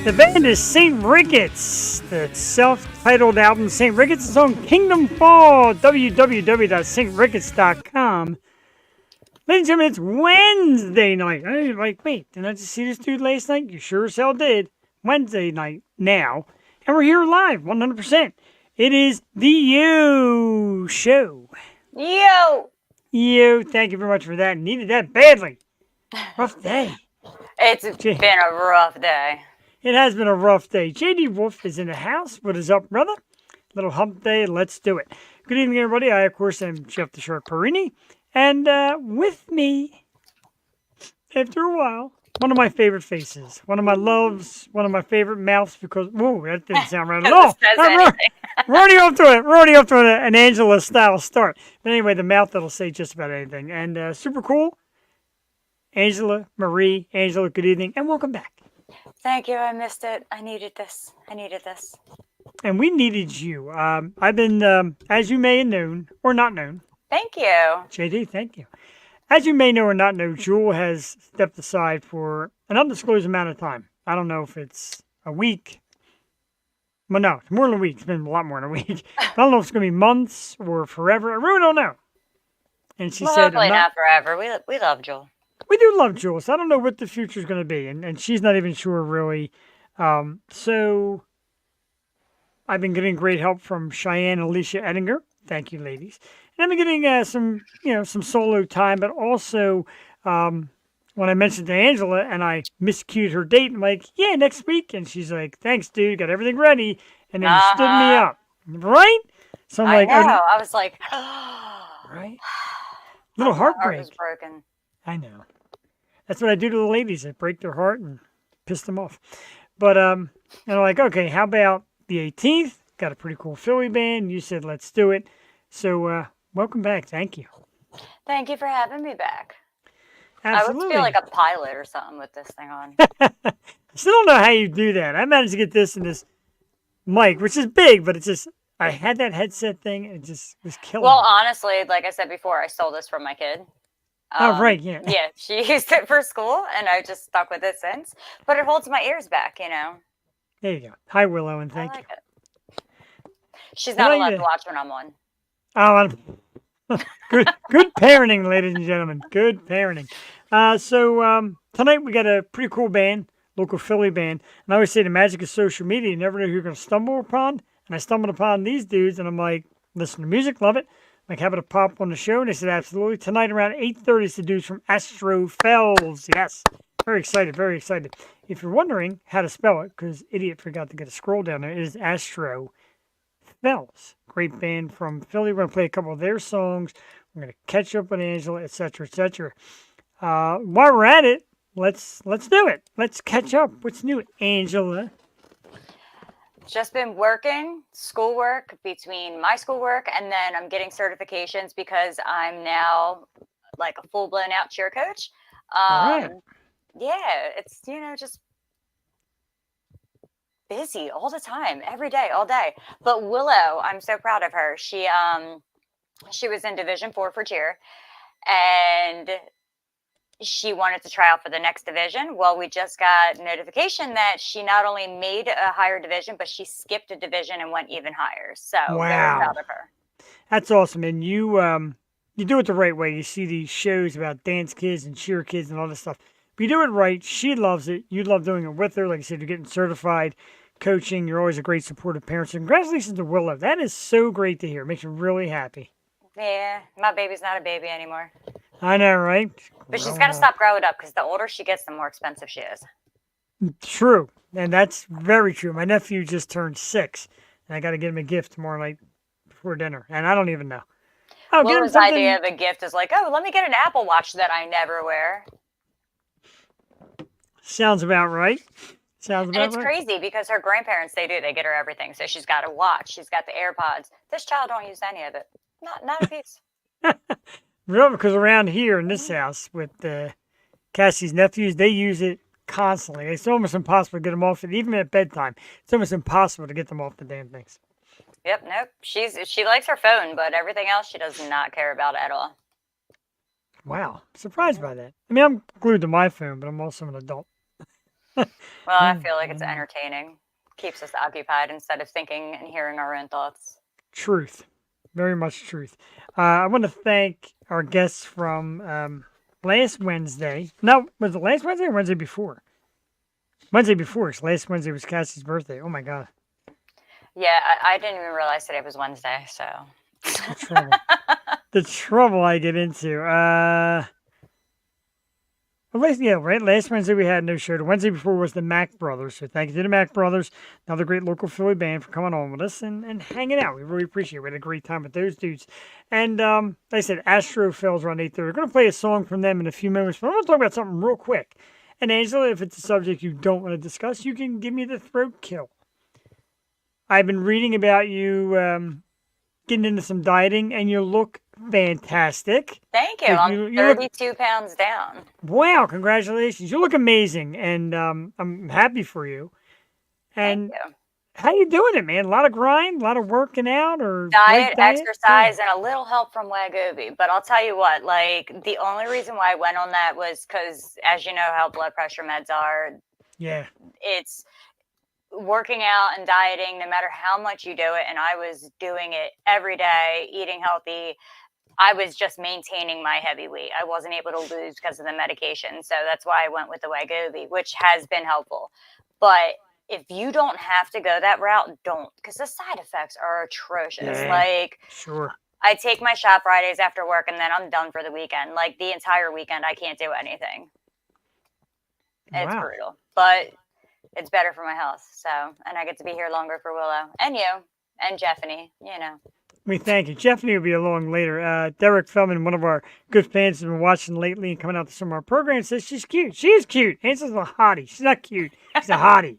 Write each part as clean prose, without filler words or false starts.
The band is St. Ricketts. The self-titled album St. Ricketts is on Kingdom Fall, www.stricketts.com. Ladies and gentlemen, it's Wednesday night. I'm like, wait, didn't I just see this dude last night? You sure as hell did. Wednesday night now. And we're here live, 100%. It is the Yo Show. Yo! Yo, thank you very much for that. Needed that badly. Rough day. It's been a rough day. It has been a rough day. JD Wolf is in the house. What is up, brother? Little hump day. Let's do it. Good evening, everybody. I, of course, am Jeff the Shark Perini. And with me, after a while, one of my favorite faces. One of my loves. One of my favorite mouths because, whoa, that didn't sound right at all. We're already up to it. We're already up to an Angela-style start. But anyway, the mouth that'll say just about anything. And super cool. Angela, Marie, Angela, good evening, and welcome back. Thank you. I missed it. I needed this. And we needed you. I've been, as you may have known, or not known. Thank you. JD, thank you. As you may know or not know, Jewel has stepped aside for an undisclosed amount of time. I don't know if it's a week. Well, no, it's more than a week. It's been a lot more than a week. I don't know if it's going to be months or forever. I really don't know. And she said, hopefully not forever. We love Jewel. We do love Jewel, so I don't know what the future is going to be, and she's not even sure, really. So I've been getting great help from Cheyenne and Alicia Ettinger. Thank you, ladies. And I've been getting some solo time, but also when I mentioned to Angela and I miscued her date, I'm like, yeah, next week. And she's like, thanks, dude, got everything ready. And then stood me up, right? So I'm like, know. I was like, right? Little heartbreak. My heart was broken. I know. That's what I do to the ladies. I break their heart and piss them off. But, and I'm like, okay, how about the 18th? Got a pretty cool Philly band. You said, let's do it. So, welcome back. Thank you. Thank you for having me back. Absolutely. I would feel like a pilot or something with this thing on. I still don't know how you do that. I managed to get this in this mic, which is big, but it's just, I had that headset thing and it just was killing me. Well, honestly, like I said before, I stole this from my kid. Oh, right, yeah. Yeah, she used it for school, and I just stuck with it since. But it holds my ears back, you know. There you go. Hi, Willow, and thank you. It. She's not allowed to watch when I'm on. Oh, good parenting, ladies and gentlemen. Good parenting. So tonight we got a pretty cool band, local Philly band. And I always say the magic of social media, you never know who you're going to stumble upon. And I stumbled upon these dudes, and I'm like, listen to music, love it. Like having a pop on the show, and they said absolutely. Tonight around 8:30 is the dudes from Astrophels. Yes, very excited, very excited. If you're wondering how to spell it, because idiot forgot to get a scroll down there, it is Astrophels. Great band from Philly. We're gonna play a couple of their songs. We're gonna catch up with Angela, etc., etc. While we're at it, let's do it. Let's catch up. What's new, Angela? Just been working, schoolwork, between my schoolwork, and then I'm getting certifications because I'm now like a full-blown out cheer coach. All right. Yeah, it's, just busy all the time, every day, all day. But Willow, I'm so proud of her. She was in Division 4 for cheer, and she wanted to try out for the next division. Well, we just got notification that she not only made a higher division, but she skipped a division and went even higher. So wow. Very proud of her. That's awesome. And you do it the right way. You see these shows about dance kids and cheer kids and all this stuff. But you do it right. She loves it. You love doing it with her. Like I said, you're getting certified coaching. You're always a great supportive parent. So congratulations to Willow. That is so great to hear. It makes me really happy. Yeah, my baby's not a baby anymore. I know, right? But she's got to stop growing up because the older she gets, the more expensive she is. True. And that's very true. My nephew just turned 6, and I got to get him a gift tomorrow night before dinner. And I don't even know. Willow's idea of a gift is like, oh, let me get an Apple Watch that I never wear. Sounds about right. And it's crazy because her grandparents, they get her everything. So she's got a watch. She's got the AirPods. This child don't use any of it. Not a piece. Real, because around here in this house with Cassie's nephews, they use it constantly. It's almost impossible to get them off it, even at bedtime. It's almost impossible to get them off the damn things. Yep, nope. She likes her phone, but everything else she does not care about at all. Wow, surprised by that. I mean, I'm glued to my phone, but I'm also an adult. Well, I Oh, feel like it's man. entertaining. Keeps us occupied instead of thinking and hearing our own thoughts. Truth. Very much truth. I want to thank our guests from last Wednesday. No, was it last Wednesday or Wednesday before? Wednesday before. So last Wednesday was Cassie's birthday. Oh my God. Yeah, I didn't even realize today was Wednesday, so. The trouble. The trouble I get into. Well, yeah, right. Last Wednesday we had no show. The Wednesday before was the Mac Brothers. So thank you to the Mac Brothers, another great local Philly band, for coming on with us and hanging out. We really appreciate it. We had a great time with those dudes. And like I said, Astrophels around 8:30. We're going to play a song from them in a few moments, but I want to talk about something real quick. And Angela, if it's a subject you don't want to discuss, you can give me the throat kill. I've been reading about you getting into some dieting, and you look fantastic. Thank you. Like I'm you look 32 pounds down. wow, congratulations. You look amazing, and I'm happy for you. Thank And you. how you doing it, man? A lot of grind, a lot of working out, or light Diet, diet? Yeah. exercise, and a little help from Wagobi. But I'll tell you what, like, the only reason why I went on that was because, as you know, how blood pressure meds are, Yeah. it's working out and dieting, no matter how much you do it. And I was doing it every day, eating healthy. I was just maintaining my heavy weight. I wasn't able to lose because of the medication. So that's why I went with the Wegovy, which has been helpful. But if you don't have to go that route, don't, because the side effects are atrocious. Yeah. Like, Sure. I take my shot Fridays after work and then I'm done for the weekend. Like, the entire weekend, I can't do anything. It's Wow. brutal, but it's better for my health. So, and I get to be here longer for Willow and you and Jeffany, you know. We thank you. Jeffany will be along later. Derek Feldman, one of our good fans, has been watching lately and coming out to some of our programs, says she's cute. She is cute. Answer's a hottie. She's not cute. She's a hottie.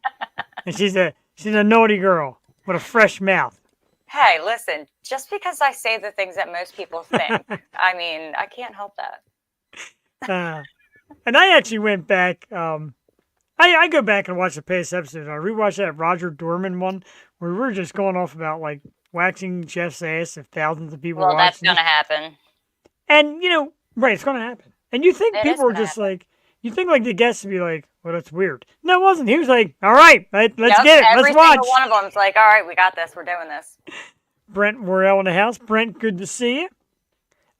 And she's a naughty girl with a fresh mouth. Hey, listen, just because I say the things that most people think, I mean, I can't help that. And I actually went back. I go back and watch the past episode. I rewatched that Roger Dorman one where we were just going off about like waxing Jeff's ass if thousands of people Well, that's watching going to it. happen. And right, it's gonna happen. And you think It is people are gonna just happen. like, you think like the guests would be like, well, that's weird. No, it wasn't. He was like, all right, let's Yep, get it. every Let's watch. single one of them's like, all right, we got this. We're doing this. Brent Worrell in the house. Brent, good to see you.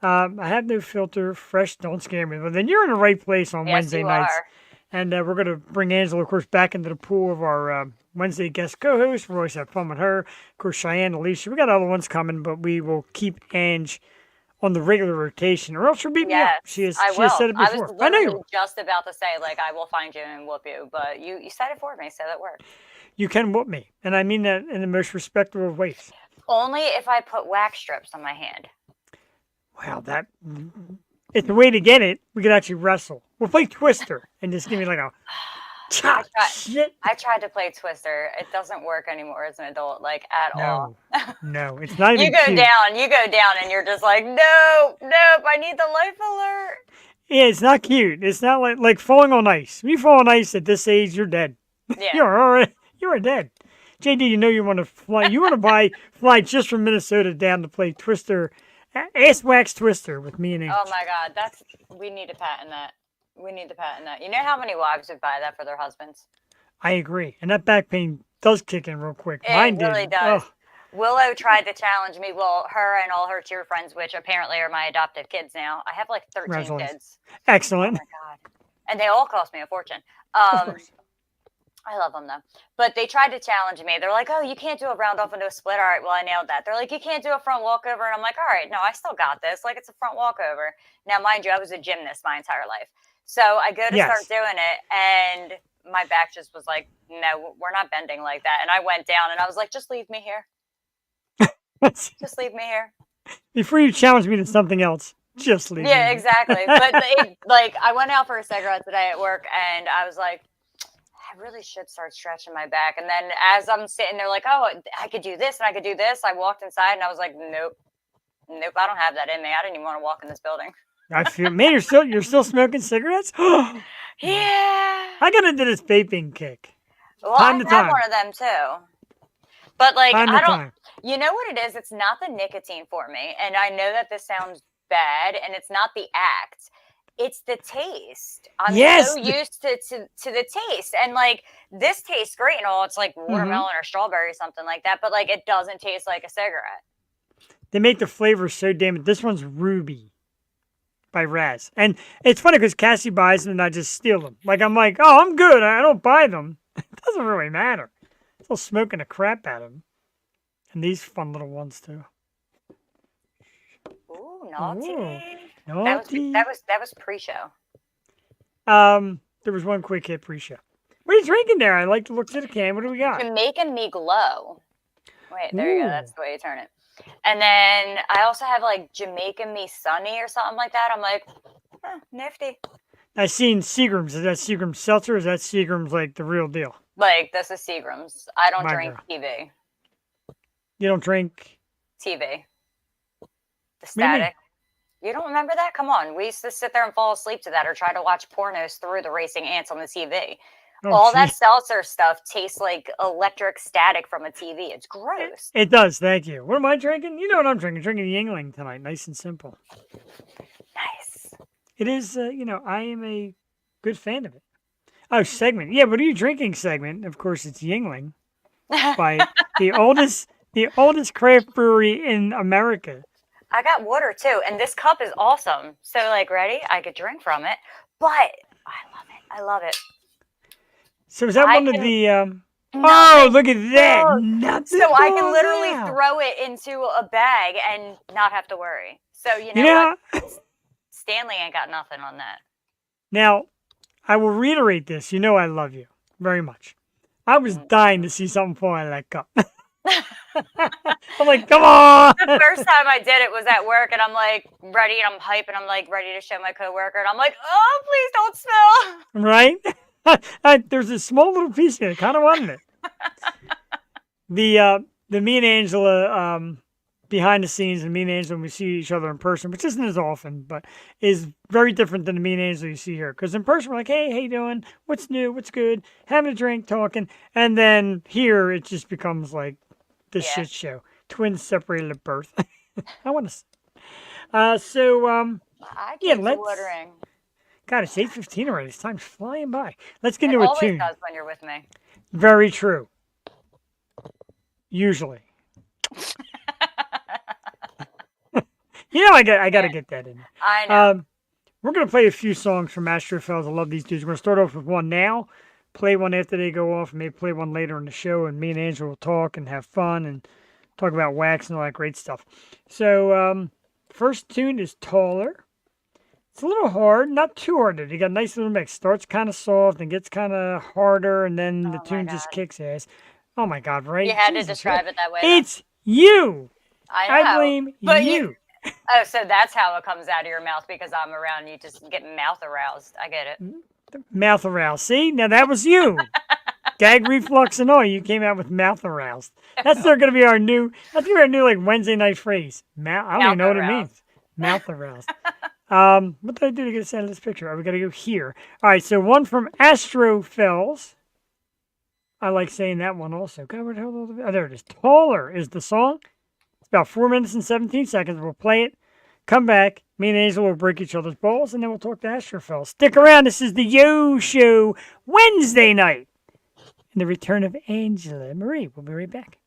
I have no filter. Fresh, don't scare me. But then you're in the right place on Yes, Wednesday you nights. are. And we're going to bring Angela, of course, back into the pool of our Wednesday guest co-host. We always have fun with her. Of course, Cheyenne, Alicia. We got other ones coming, but we will keep Ange on the regular rotation, or else she'll beat me up. Yes, I She has said will. it I was before. I know you literally will. just about to say, like, I will find you and whoop you, but you said it for me, so that worked. You can whoop me, and I mean that in the most respectful of ways. Only if I put wax strips on my hand. Wow, that it's the way to get it. We could actually wrestle. We'll play Twister and just give me like a shit. I tried to play Twister. It doesn't work anymore as an adult, like at all. No, it's not even You go cute. down, and you're just like, nope, I need the life alert. Yeah, it's not cute. It's not like falling on ice. When you fall on ice at this age, you're dead. Yeah. You are dead. JD, you know you want to fly. You want to fly just from Minnesota down to play Twister, ass wax Twister with me and Ange. Oh my God, we need to patent that. We need to patent that. You know how many wives would buy that for their husbands? I agree, and that back pain does kick in real quick. It really did. does. Ugh. Willow tried to challenge me. Well, her and all her cheer friends, which apparently are my adopted kids now. I have like 13 kids. Excellent. Oh my God. And they all cost me a fortune. Of course. I love them though. But they tried to challenge me. They're like, oh, you can't do a round off into a split. All right, well, I nailed that. They're like, you can't do a front walkover. And I'm like, all right, no, I still got this. Like, it's a front walkover. Now, mind you, I was a gymnast my entire life. So I go to start doing it, and my back just was like, no, we're not bending like that. And I went down, and I was like, just leave me here. Just leave me here. Before you challenge me to something else, just leave me. Yeah, exactly. But like, I went out for a cigarette today at work, and I was like, I really should start stretching my back. And then as I'm sitting there, like, oh, I could do this and I could do this. I walked inside, and I was like, nope, I don't have that in me. I didn't even want to walk in this building. I feel, man, you're still smoking cigarettes? Yeah. I got into this vaping kick. Well, I have one of them too. But like, you know what it is? It's not the nicotine for me. And I know that this sounds bad, and it's not the act. it's the taste. I'm so Yes. used to the taste, and like this tastes great and all. It's like Mm-hmm. watermelon or strawberry, something like that. But like it doesn't taste like a cigarette. They make the flavor so damn. This one's Ruby by Raz, and it's funny because Cassie buys them and I just steal them. Like I'm like, oh, I'm good. I don't buy them. It doesn't really matter. Still smoking the crap out of them, and these fun little ones too. Ooh, Ooh, naughty. naughty. That was pre-show. There was one quick hit pre-show. What are you drinking there? I like to look to the can. What do we got? Jamaican Me Glow. Wait, there you go. Ooh. That's the way you turn it. And then I also have like Jamaican Me Sunny or something like that. I'm like, nifty. I've seen Seagram's. Is that Seagram's seltzer? Or is that Seagram's like the real deal? Like this is Seagram's. I don't My drink girl. TV. You don't drink. TV. The What do you mean? static. You don't remember that? Come on. We used to sit there and fall asleep to that or try to watch pornos through the racing ants on the TV. Oh, All that geez. seltzer stuff tastes like electric static from a TV. It's gross. It does. Thank you. What am I drinking? You know what I'm drinking. Drinking Yingling tonight. Nice and simple. Nice. It is. I am a good fan of it. Oh, segment. Yeah. What are you drinking? Segment. Of course, it's Yingling by the oldest craft brewery in America. I got water too, and this cup is awesome. So, like, ready? I could drink from it, but I love it. I love it. So is that I one of can- the? Oh, Nothing look at that! falls. Nothing So I can falls literally out. throw it into a bag and not have to worry. So you know, You know. what? Stanley ain't got nothing on that. Now, I will reiterate this. You know I love you very much. I was dying to see something fall out of that cup. I'm like, come on! The first time I did it was at work, and I'm like ready, and I'm hype, and I'm like ready to show my coworker, and I'm like, oh, please don't spill. Right? There's a small little piece here. I kind of wanted it. The me and Angela behind the scenes, and me and Angela when we see each other in person, which isn't as often, but is very different than the me and Angela you see here. Because in person we're like, hey, how you doing? What's new? What's good? Having a drink, talking, and then here it just becomes like this Yeah. shit show. Twins separated at birth. I want to. I Yeah, keep let's- watering. God, it's 8:15 already. This time's flying by. Let's get It into a always tune. does when you're with me. Very true. Usually. I got to get that in. I know. We're going to play a few songs from Astrophels. I love these dudes. We're going to start off with one now, play one after they go off, and maybe play one later in the show, and me and Angela will talk and have fun and talk about wax and all that great stuff. So, first tune is Taller. It's a little hard, not too hard. You got a nice little mix. Starts kind of soft and gets kind of harder, and then the Oh my tune just God. kicks ass. Oh my God, right? You had to Jesus describe Christ. it that way. though. It's you. I know. I blame But you. Oh, so that's how it comes out of your mouth because I'm around. You just get mouth aroused. I get it. Mouth aroused. See, now that was you. Gag reflux and all. You came out with mouth aroused. That's going to be our new. That's gonna be our new like Wednesday night phrase. I don't even know what it means. Mouth aroused. What did I do to get us out of this picture? We got to go here. All right. So one from Astrophels. I like saying that one also. God, where the hell? Oh, there it is. Taller is the song. It's about 4 minutes and 17 seconds. We'll play it. Come back. Me and Angel will break each other's balls, and then we'll talk to Astrophels. Stick around. This is the Yo Show Wednesday night. And the return of Angela Marie. We'll be right back.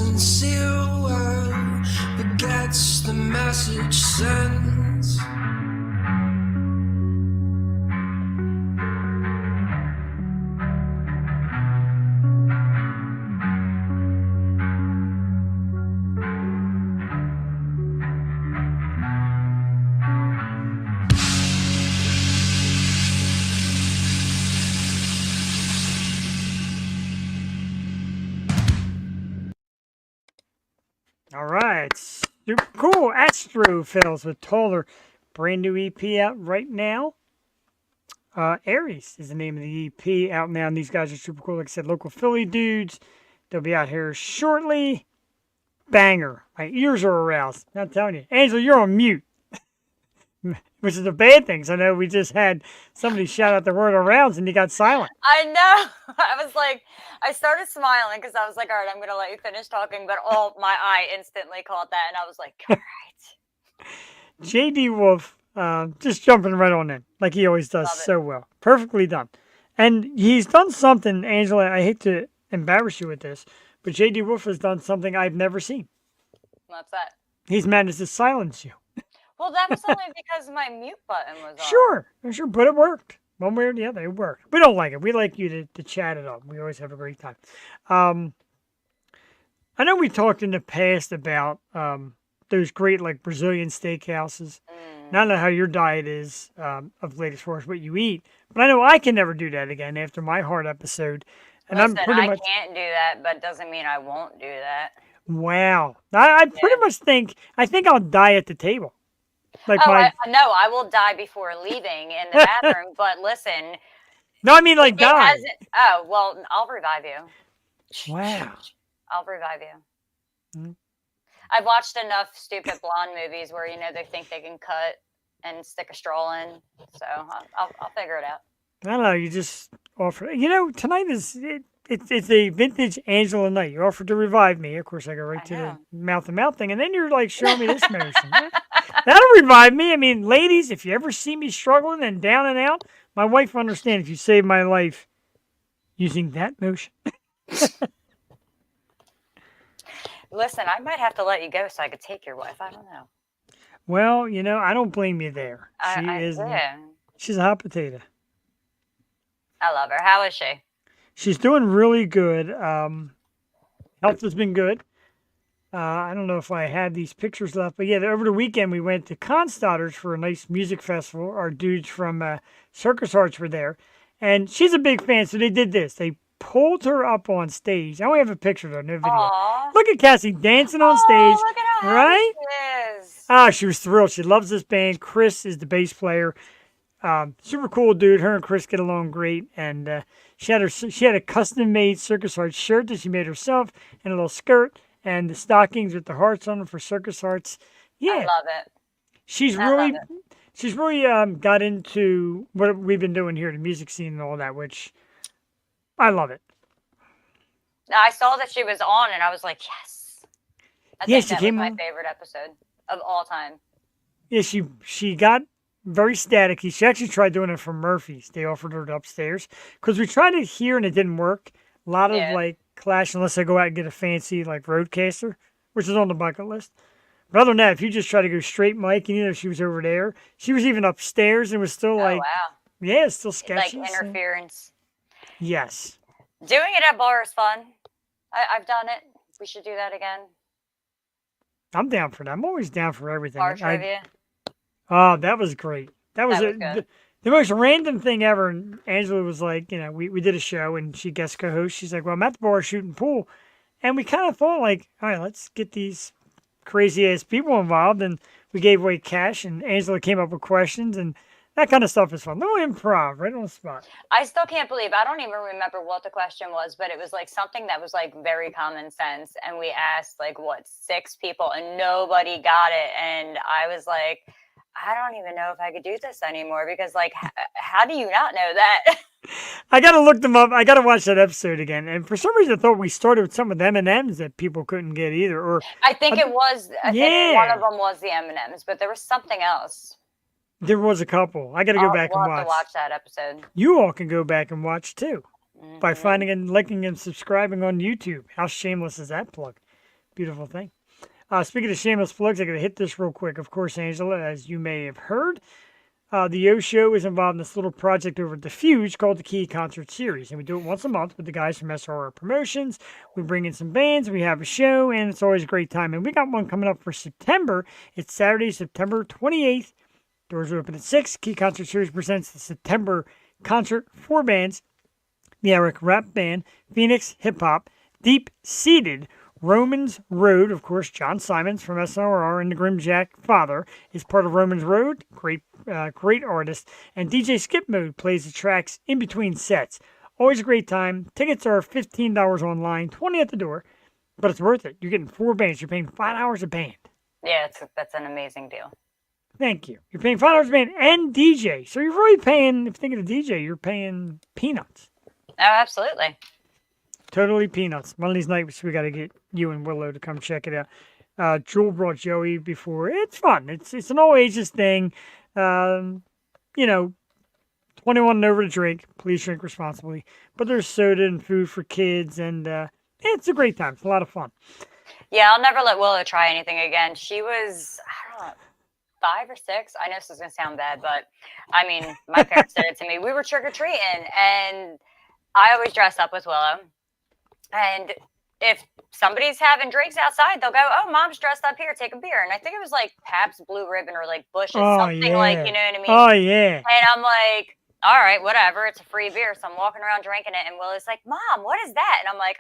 sincere word begets the message sent. All right. Super cool. Astrophels with Toller. Brand new EP out right now. Aries is the name of the EP out now. And these guys are super cool. Like I said, local Philly dudes. They'll be out here shortly. Banger. My ears are aroused. I'm telling you. Angela, you're on mute. Which is a bad thing. So I know we just had somebody shout out the word aroused and you got silent. I know. I was like, I started smiling because I was like, all right, I'm going to let you finish talking. But my eye instantly caught that. And I was like, all right. J.D. Wolf, just jumping right on in, like he always does so well. Perfectly done. And he's done something, Angela, I hate to embarrass you with this, but J.D. Wolf has done something I've never seen. What's that? He's managed to silence you. Well, that was only because my mute button was on. Sure, but it worked. One way or the other, it worked. We don't like it. We like you to chat it up. We always have a great time. I know we talked in the past about those great like Brazilian steakhouses. And I don't know how your diet is of late as far as what you eat, but I know I can never do that again after my heart episode. And Listen, I'm pretty I much can't do that, but doesn't mean I won't do that. wow. I pretty much think I'll die at the table. Like no, I will die before leaving in the bathroom. But listen, no, I mean like die. Oh well, I'll revive you. Wow. I'll revive you. I've watched enough stupid blonde movies where they think they can cut and stick a straw in, so I'll figure it out. I don't know. You just offer. Tonight is it's a vintage Angela night. You offered to revive me. Of course, I go right to the mouth-to-mouth thing, and then you're like showing me this motion. That'll revive me. I mean, ladies, if you ever see me struggling and down and out, my wife will understand if you saved my life using that motion. Listen, I might have to let you go so I could take your wife. I don't know. Well, I don't blame you there. She's a hot potato. I love her. How is she? She's doing really good. Health has been good. I don't know if I had these pictures left, but yeah, over the weekend we went to Constadters for a nice music festival. Our dudes from Circus Arts were there, and she's a big fan, so they did this. They pulled her up on stage. I only have a picture of her, no video. Aww. Look at Cassie dancing on stage. Look at how right? She is. She was thrilled. She loves this band. Chris is the bass player. Super cool dude. Her and Chris get along great, and she had a custom made Circus Arts shirt that she made herself, and a little skirt, and the stockings with the hearts on them for Circus Arts. Yeah, I love it. She's really got into what we've been doing here, the music scene and all that, which I love it. I saw that she was on, and I was like, yes. I think she that came was my on. favorite episode of all time. Yeah, she got very staticky. She actually tried doing it from Murphy's. They offered her it upstairs because we tried it here and it didn't work. A lot of like clash unless I go out and get a fancy like Roadcaster, which is on the bucket list. But other than that, if you just try to go straight mic, and she was over there, she was even upstairs and was still like, yeah, it's still sketchy. Like interference. Yes. Doing it at bar is fun. I've done it. We should do that again. I'm down for that. I'm always down for everything. Bar trivia. Oh, that was great. That was the most random thing ever. And Angela was like, we did a show and she guest co-host. She's like, well, I'm at the bar shooting pool. And we kind of thought like, all right, let's get these crazy ass people involved. And we gave away cash and Angela came up with questions and that kind of stuff is fun. Little improv right on the spot. I still can't believe, I don't even remember what the question was, but it was like something that was like very common sense. And we asked like, 6 people and nobody got it. And I was like, I don't even know if I could do this anymore because like, how do you not know that? I got to look them up. I got to watch that episode again. And for some reason, I thought we started with some with M&Ms that people couldn't get either. Or I think it was, I think one of them was the M&Ms, but there was something else. There was a couple. I got to go back and watch. We'll have to watch that episode. You all can go back and watch too by finding and liking and subscribing on YouTube. How shameless is that plug? Beautiful thing. Speaking of shameless plugs, I got to hit this real quick. Of course, Angela, as you may have heard, the Yo Show is involved in this little project over at the Fuse called the Key Concert Series. And we do it once a month with the guys from SRR Promotions. We bring in some bands, we have a show, and it's always a great time. And we got one coming up for September. It's Saturday, September 28th. Doors are open at 6. Key Concert Series presents the September concert. 4 bands: the Eric Rap Band, Phoenix Hip Hop, Deep Seated, Romans Road, of course, John Simons from SRR and the Grimjack Father is part of Romans Road, great artist, and DJ Skip Mode plays the tracks in between sets. Always a great time. Tickets are $15 online, $20 at the door, but it's worth it. You're getting 4 bands. You're paying $5 a band. Yeah, that's an amazing deal. Thank you. You're paying $5 a band and DJ. So you're really paying, if you think of the DJ, you're paying peanuts. Oh, absolutely. Totally peanuts. One of these nights we got to get you and Willow to come check it out. Jewel brought Joey before. It's fun. It's an all ages thing. 21 and over to drink. Please drink responsibly. But there's soda and food for kids, and it's a great time. It's a lot of fun. Yeah, I'll never let Willow try anything again. She was, I don't know, 5 or 6. I know this is going to sound bad, but I mean, my parents did it to me. We were trick-or-treating, and I always dress up with Willow. And if somebody's having drinks outside, they'll go, "Oh, mom's dressed up here. Take a beer." And I think it was like Pabst Blue Ribbon or like Bush's, something like, you know what I mean? Oh, yeah. And I'm like, all right, whatever. It's a free beer. So I'm walking around drinking it. And Willow's like, "Mom, what is that?" And I'm like,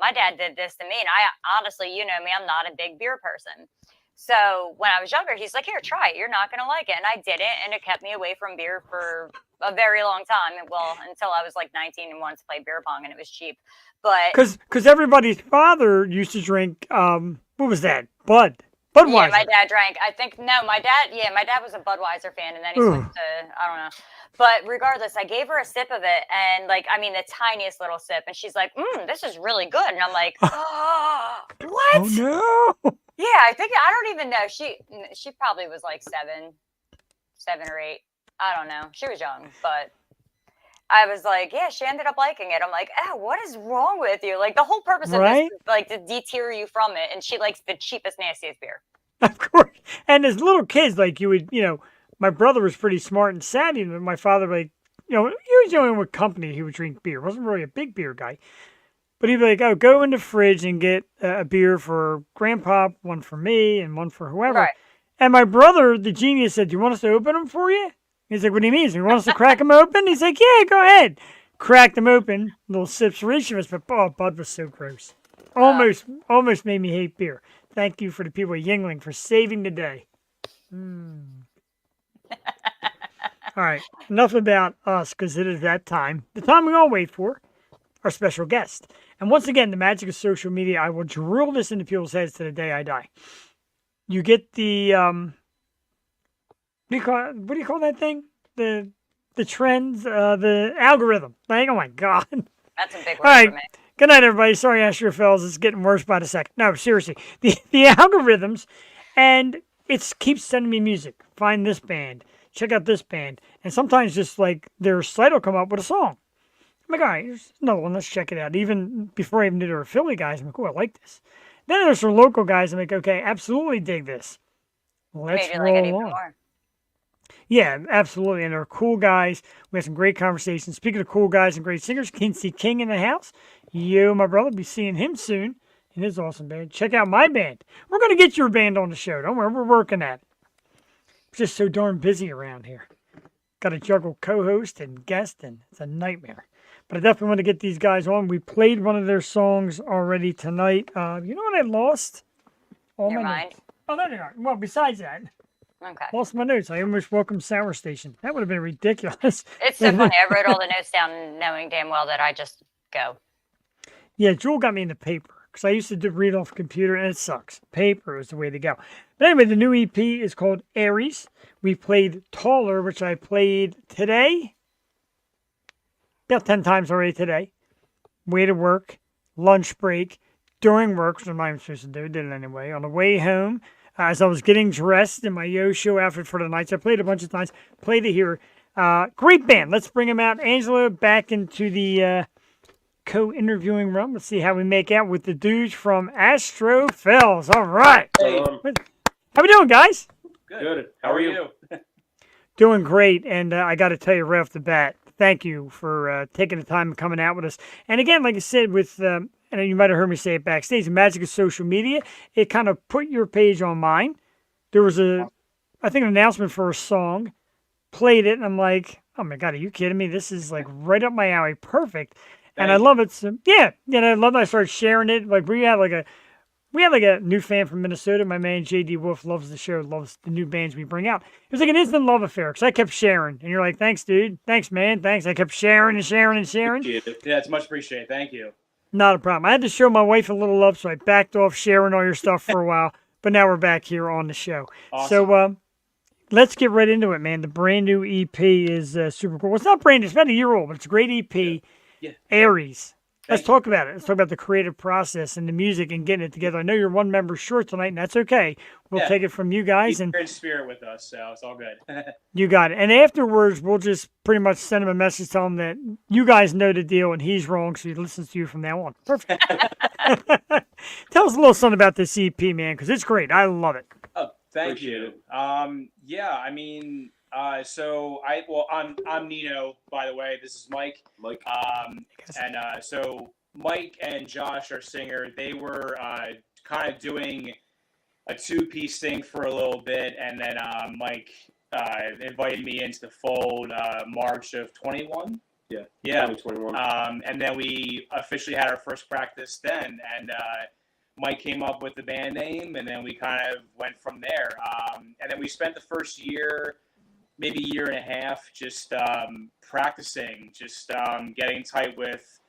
my dad did this to me. And I honestly, you know me, I'm not a big beer person. So when I was younger, he's like, "Here, try it. You're not going to like it." And I didn't. And it kept me away from beer for a very long time. Well, until I was like 19 and wanted to play beer pong and it was cheap. But because everybody's father used to drink, what was that? Budweiser. Yeah, my dad drank. My dad was a Budweiser fan, and then he switched to, I don't know. But regardless, I gave her a sip of it, and the tiniest little sip, and she's like, "This is really good." And I'm like, "Oh, what?" Oh, no. Yeah, I don't even know. She probably was like 7 or 8. I don't know. She was young, but I was like, yeah, she ended up liking it. I'm like, what is wrong with you? Like, the whole purpose of this is like to deter you from it. And she likes the cheapest, nastiest beer. Of course. And as little kids, like you would, my brother was pretty smart and savvy. And my father, he was the only one with company who would drink beer. Wasn't really a big beer guy. But he'd be like, "Oh, go in the fridge and get a beer for Grandpa, one for me, and one for whoever." Right. And my brother, the genius, said, "Do you want us to open them for you?" He's like, "What do you mean? So you want us to crack them open?" He's like, "Yeah, go ahead." Cracked them open, little sips for each of us. But Bud was so gross. Almost made me hate beer. Thank you for the people of Yingling for saving the day. All right, enough about us, because it is that time. The time we all wait for, our special guest. And once again, the magic of social media, I will drill this into people's heads to the day I die. You get the, what do you call that thing? The trends, the algorithm. Like, oh my God. That's a big word all right. for me. Good night, everybody. Sorry, Astrophels. It's getting worse by the second. No, seriously. The algorithms, and it keeps sending me music. Find this band. Check out this band. And sometimes just like their site will come up with a song. I'm like, all right, here's another one. Let's check it out. Even before I even knew they were Philly guys, I'm like, oh, I like this. Then there's some local guys. I'm like, okay, absolutely dig this. Let's roll like it even on. more. Yeah, absolutely. And they're cool guys. We had some great conversations. Speaking of cool guys and great singers, Kinsey King in the house. Yo, my brother, be seeing him soon in his awesome band. Check out my band. We're going to get your band on the show. Don't worry, we're working at it. It's just so darn busy around here. Got to juggle co-host and guest, and it's a nightmare. But I definitely want to get these guys on. We played one of their songs already tonight. You know what I lost? All Your my mind? notes. Oh, there they are. Well, besides that, Okay. lost my notes. I almost welcomed Sour Station. That would have been ridiculous. It's so funny. I wrote all the notes down knowing damn well that I just go. Yeah, Jewel got me into paper because I used to read off a computer and it sucks. Paper is the way to go. But anyway, the new EP is called Aries. We played Taller, which I played today. About 10 times already today. Way to work, lunch break, during work, which I'm not even supposed to do, did it anyway. On the way home, as I was getting dressed in my Yo Show outfit for the nights, I played a bunch of times, played it here. Great band. Let's bring them out. Angela back into the co-interviewing run. Let's see how we make out with the dudes from Astrophels. All right. How we doing, guys? Good. How are you? Doing great. And I got to tell you right off the bat, thank you for taking the time and coming out with us. And again, like I said, with and you might have heard me say it backstage, the magic of social media, it kind of put your page on mine. There was an announcement for a song, played it, and I'm like, oh my God, are you kidding me? This is like right up my alley. Perfect. And I love it. So, yeah. And I love that I started sharing it. Like we had like a new fan from Minnesota. My man JD Wolf loves the show, loves the new bands we bring out. It was like an instant love affair because I kept sharing, and you're like, "Thanks, dude. Thanks, man. Thanks." I kept sharing and sharing and sharing. Yeah, it's much appreciated. Thank you. Not a problem. I had to show my wife a little love, so I backed off sharing all your stuff for a while. But now we're back here on the show. Awesome. So let's get right into it, man. The brand new EP is super cool. Well, it's not brand new. It's about a year old, but it's a great EP. Yeah. Aries. Let's Thank talk about it. Let's talk about the creative process and the music and getting it together. I know you're one member short tonight, and that's okay. We'll take it from you guys. He's in spirit with us, so it's all good. You got it. And afterwards, we'll just pretty much send him a message, tell him that you guys know the deal and he's wrong, so he listens to you from now on. Perfect. Tell us a little something about this EP, man, because it's great. I love it. Oh, thank you. Yeah, I mean, I'm Nino, by the way. This is Mike. So Mike and Josh, our singer, they were kind of doing a two-piece thing for a little bit, and then Mike invited me into the fold March of 21. Yeah. 2021. And then we officially had our first practice then, and Mike came up with the band name, and then we kind of went from there. And then we spent the first year, maybe a year and a half, just practicing, just getting tight with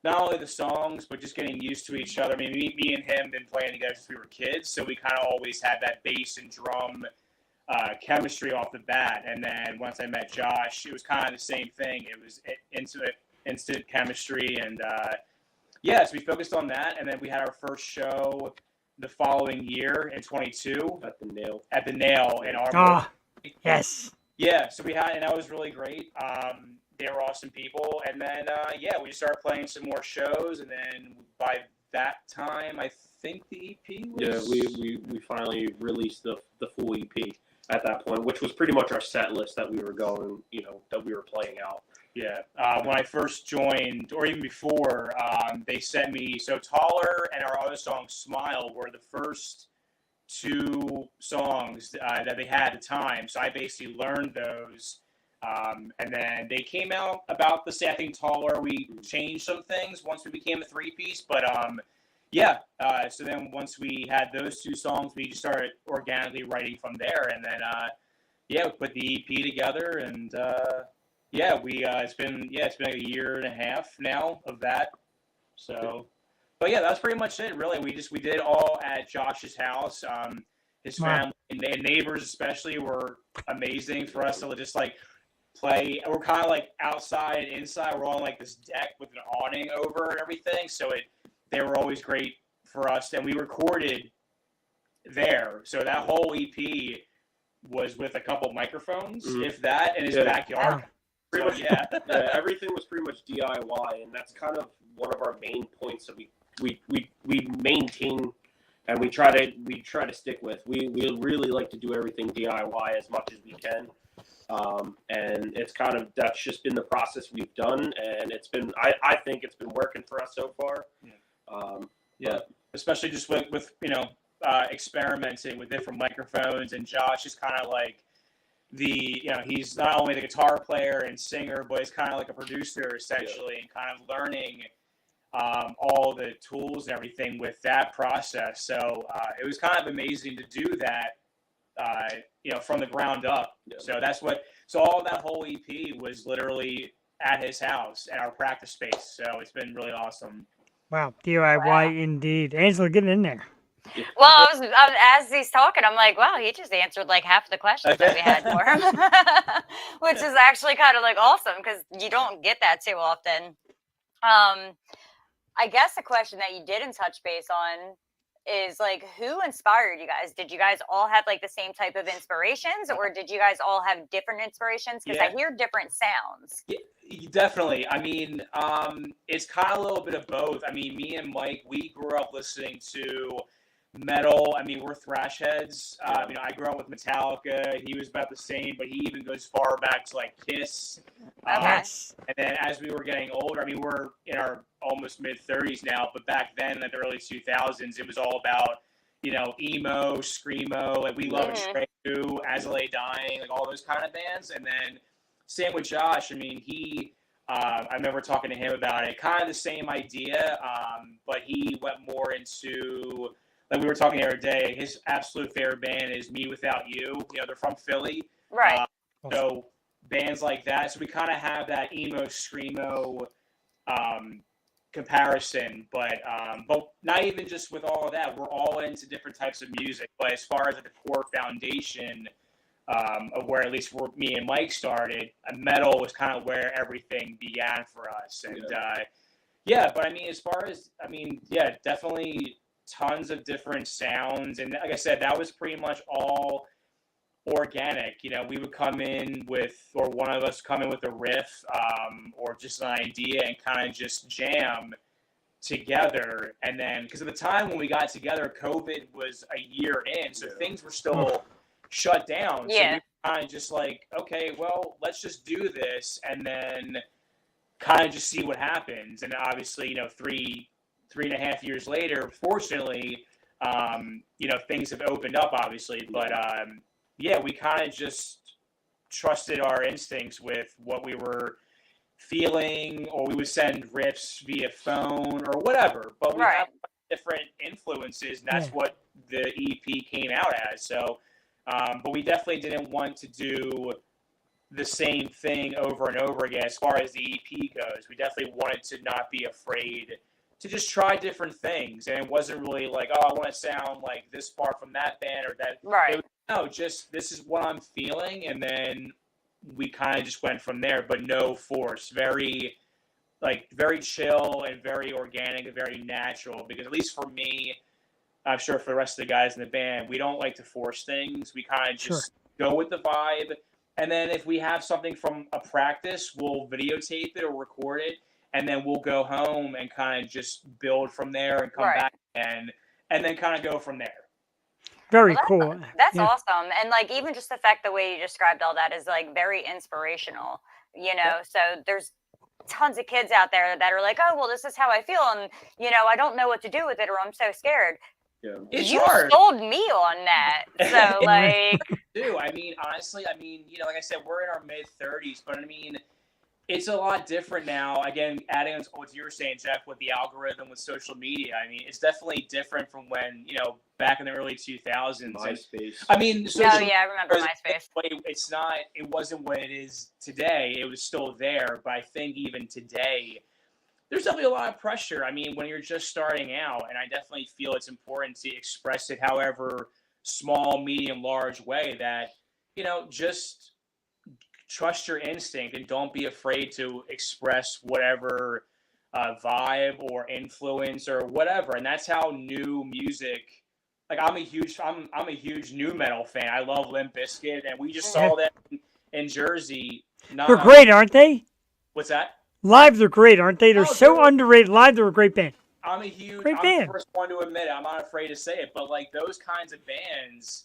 not only the songs, but just getting used to each other. I mean, me and him been playing together since we were kids, so we kind of always had that bass and drum chemistry off the bat. And then once I met Josh, it was kind of the same thing. It was instant chemistry, and so we focused on that. And then we had our first show the following year in 22 at the Nail. In our Yes. Yeah, so and that was really great. They were awesome people, and then we started playing some more shows, and then by that time, I think the EP was. Yeah, we finally released the full EP at that point, which was pretty much our set list that we were going, that we were playing out. Yeah, when I first joined, or even before, they sent me Taller and our other song Smile were the first two songs that they had at the time. So I basically learned those. And then they came out about the same. I think Taller, we changed some things once we became a three-piece. But so then once we had those two songs, we just started organically writing from there. And then we put the EP together, and it's been like a year and a half now of that. So, but yeah, that's pretty much it. Really, we did it all at Josh's house. His family and neighbors especially were amazing for us to just like play. We're kind of like outside and inside. We're on like this deck with an awning over and everything. So they were always great for us, and we recorded there. So that whole EP was with a couple microphones, if that, in his backyard. Pretty much, everything was pretty much DIY, and that's kind of one of our main points that we maintain and we try to stick with. We really like to do everything DIY as much as we can. And it's that's just been the process we've done, and it's been I think it's been working for us so far. Especially just with experimenting with different microphones, and Josh is kind of like he's not only the guitar player and singer, but he's kind of like a producer essentially, and kind of learning all the tools and everything with that process. So it was kind of amazing to do that from the ground up. So all that whole EP was literally at his house at our practice space. So it's been really awesome. Wow, DIY indeed. Angela, get in there. Well, as he's talking, I'm like, wow, he just answered like half the questions that we had for him, which is actually kind of like awesome because you don't get that too often. I guess a question that you didn't touch base on is like, who inspired you guys? Did you guys all have like the same type of inspirations, or did you guys all have different inspirations? Because I Yeah. hear different sounds. Yeah, definitely. I mean, it's kind of a little bit of both. I mean, me and Mike, we grew up listening to metal. I mean, we're thrash heads. I grew up with Metallica. He was about the same, but he even goes far back to like Kiss. Okay. Yes. And then as we were getting older, I mean, we're in our almost mid-30s now, but back then in the early 2000s, it was all about, emo, screamo. Like, we loved Stray Two, As I Lay Dying, like all those kind of bands. And then same with Josh. I mean, I remember talking to him about it, kind of the same idea, but he went more into, like we were talking the other day, his absolute favorite band is Me Without You. They're from Philly. Right. So bands like that. So we kind of have that emo, screamo comparison, but not even just with all of that. We're all into different types of music. But as far as the core foundation of where at least me and Mike started, metal was kind of where everything began for us. And but I mean, definitely tons of different sounds. And like I said, that was pretty much all organic. We would come in with, or one of us come in with a riff or just an idea and kind of just jam together. And then, because at the time when we got together, COVID was a year in, so things were still shut down. Yeah. So we were kind of just like, okay, well, let's just do this and then kind of just see what happens. And obviously, 3.5 years later, fortunately, things have opened up, obviously. But we kind of just trusted our instincts with what we were feeling, or we would send riffs via phone or whatever. But we have different influences, and that's what the EP came out as. So, but we definitely didn't want to do the same thing over and over again as far as the EP goes. We definitely wanted to not be afraid to just try different things. And it wasn't really like, oh, I want to sound like this part from that band or that. Right. No, just this is what I'm feeling. And then we kind of just went from there, but no force. Very chill and very organic and very natural. Because at least for me, I'm sure for the rest of the guys in the band, we don't like to force things. We kind of just go with the vibe. And then if we have something from a practice, we'll videotape it or record it. And then we'll go home and kind of just build from there and come back and then kind of go from there. Very cool. That's awesome. And like, even just the fact the way you described all that is like very inspirational, so there's tons of kids out there that are like, oh, well, this is how I feel. And, I don't know what to do with it, or I'm so scared. Yeah. It's you hard. sold me on that. So like, I mean, honestly, like I said, we're in our mid-30s, but I mean, it's a lot different now. Again, adding on to what you were saying, Jeff, with the algorithm, with social media. I mean, it's definitely different from when, back in the early 2000s. MySpace. I mean, I remember MySpace. It wasn't what it is today. It was still there. But I think even today, there's definitely a lot of pressure. I mean, when you're just starting out, and I definitely feel it's important to express it however small, medium, large way that, just trust your instinct and don't be afraid to express whatever vibe or influence or whatever. And that's how new music, like I'm a huge new metal fan. I love Limp Bizkit, and we just saw them in Jersey. They're great, aren't they? What's that? Live, they're great, aren't they? They're so underrated. Live, they're a great band. I'm the first one to admit it. I'm not afraid to say it, but like those kinds of bands,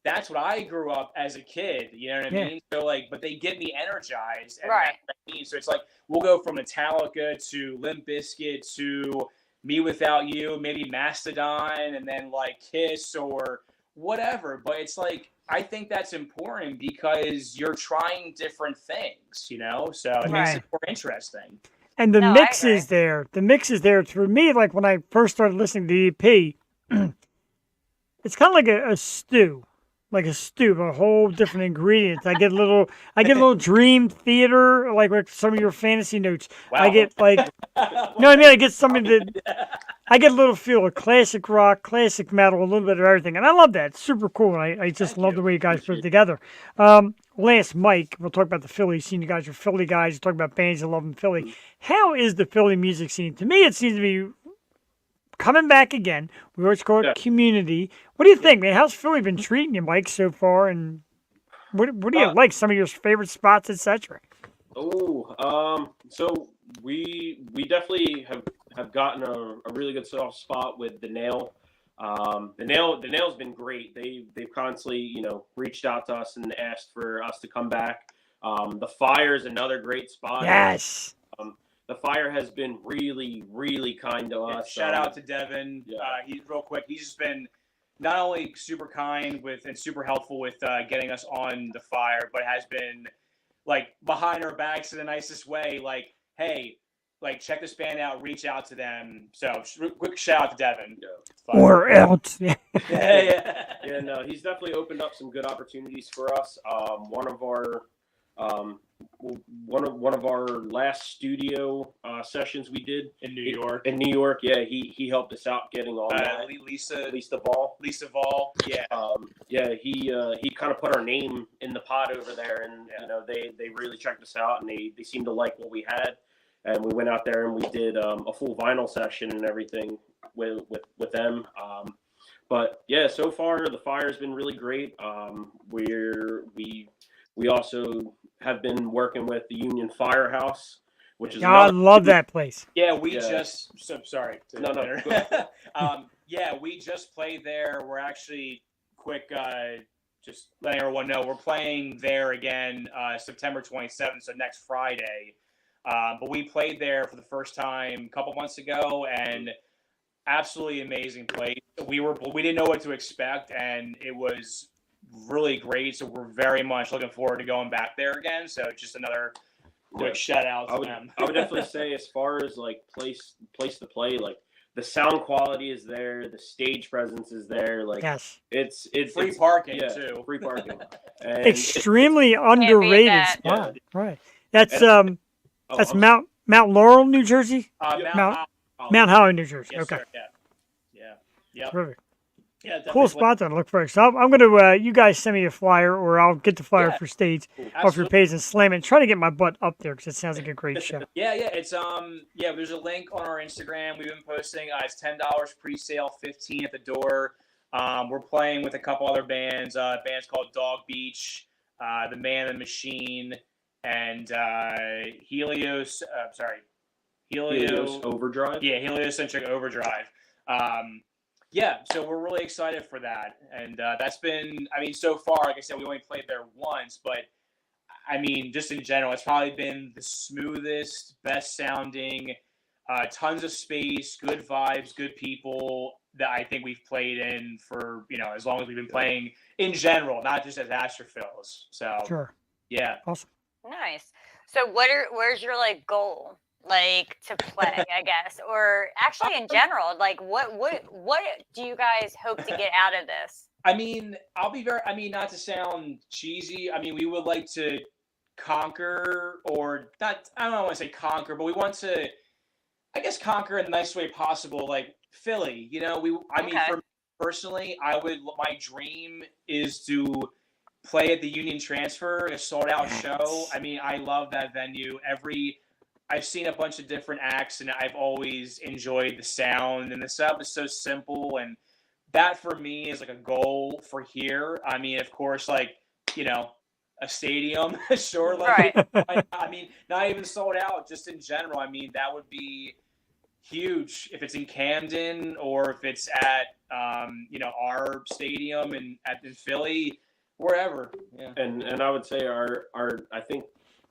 that's what I grew up as a kid. You know what I mean? So like, but they get me energized. And that's what I mean. So it's like, we'll go from Metallica to Limp Bizkit to Me Without You, maybe Mastodon, and then like Kiss or whatever. But it's like, I think that's important because you're trying different things, so it makes it more interesting. And the mix is there. The mix is there. For me, like when I first started listening to the EP, it's kind of like a stew. Like a stew, a whole different ingredients. I get a little Dream Theater, like with some of your fantasy notes. Wow. I get like, I get something that, I get a little feel of classic rock, classic metal, a little bit of everything. And I love that. It's super cool. And I just love the way you guys put it together. Last, Mike, we'll talk about the Philly scene. You guys are Philly guys. You talk about bands that love in Philly. How is the Philly music scene? To me, it seems to be coming back again. We always call it Yeah. community. What do you think, man? How's Philly been treating you, Mike, so far? And what do you like? Some of your favorite spots, etc. So we definitely have gotten a really good soft spot with the nail. The nail's been great. They've constantly reached out to us and asked for us to come back. The Fire is another great spot. Yes. The Fire has been really, really kind to us. Shout out to Devin. Yeah. He's real quick. He's just been not only super kind and super helpful with getting us on the Fire, but has been like behind our backs in the nicest way. Like, hey, like check this band out, reach out to them. So quick shout out to Devin. Yeah. Or else. Yeah, no, he's definitely opened up some good opportunities for us. One of our last studio sessions we did In New York. Yeah, he helped us out getting all that. Lisa Ball. Yeah. He kind of put our name in the pot over there, and they really checked us out, and they seemed to like what we had, and we went out there and we did a full vinyl session and everything with them. But yeah, so far the Fire's been really great. We also have been working with the Union Firehouse, which is I love that place. Yeah, we Yeah. just. So sorry. No, go ahead. Yeah, we just played there. We're actually just letting everyone know we're playing there again September 27th, so next Friday. But we played there for the first time a couple months ago, and absolutely amazing place. We didn't know what to expect, and it was really great. So we're very much looking forward to going back there again. So just another quick shout out to them. I would definitely say, as far as like place to play, like the sound quality is there, the stage presence is there. Like Yes. it's Free parking yeah, too. free parking. And Extremely underrated that. spot. Right. That's I'm Mount Laurel, New Jersey. Mount Holly, New Jersey. Yes, Okay. sir. Yeah. Perfect. Yeah. Definitely Cool spot to look for. So I'm going to, you guys send me a flyer, or I'll get the flyer Yeah. for stage off your Absolutely. page and slam it. And try to get my butt up there because it sounds like a great show. Yeah. It's there's a link on our Instagram. We've been posting. It's $10 pre-sale, $15 at the door. We're playing with a couple other bands. Bands called Dog Beach, The Man and the Machine, and Helios Overdrive. Yeah, Heliocentric Overdrive. So we're really excited for that. And that's been, so far, like I said, we only played there once, but just in general, it's probably been the smoothest, best sounding, tons of space, good vibes, good people that I think we've played in for, as long as we've been playing in general, not just as Astrophels. So, Sure. yeah. Awesome. Nice. So where's your goal to play, I guess, or actually in general, what do you guys hope to get out of this? I'll be very, not to sound cheesy. We would like to conquer, or not, I don't want to say conquer, but we want to, I guess, conquer in the nicest way possible. Like Philly, for me personally, my dream is to play at the Union Transfer, a sold out show. I love that venue. I've seen a bunch of different acts, and I've always enjoyed the sound, and the setup is so simple, and that for me is like a goal for here. Of course, a stadium, sure. Right. Not even sold out, just in general. That would be huge if it's in Camden or if it's at, our stadium in Philly, wherever. Yeah. And I would say I think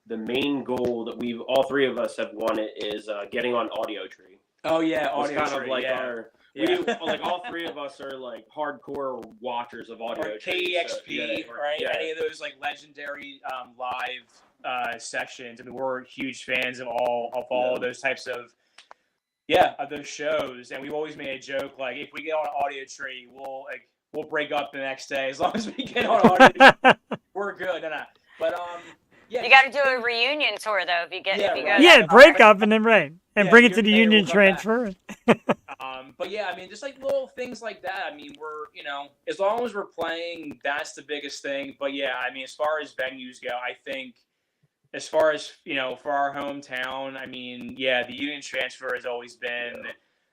the main goal that all three of us have wanted is getting on Audio Tree. Oh yeah, It's Audio kind Tree, of like yeah. all three of us are hardcore watchers of Audio Or Tree. KEXP, right? Yeah. Any of those legendary live sessions. We're huge fans of all of those types of those shows. And we've always made a joke if we get on Audio Tree, we'll break up the next day as long as we get on Audio Tree. We're good. No. But You got to do a reunion tour though if you go. Yeah, break up and then bring it to the you're- Union we'll come back. Transfer. But just little things like that. We're, as long as we're playing, that's the biggest thing. But as far as venues go, I think as far as, for our hometown, the Union Transfer has always been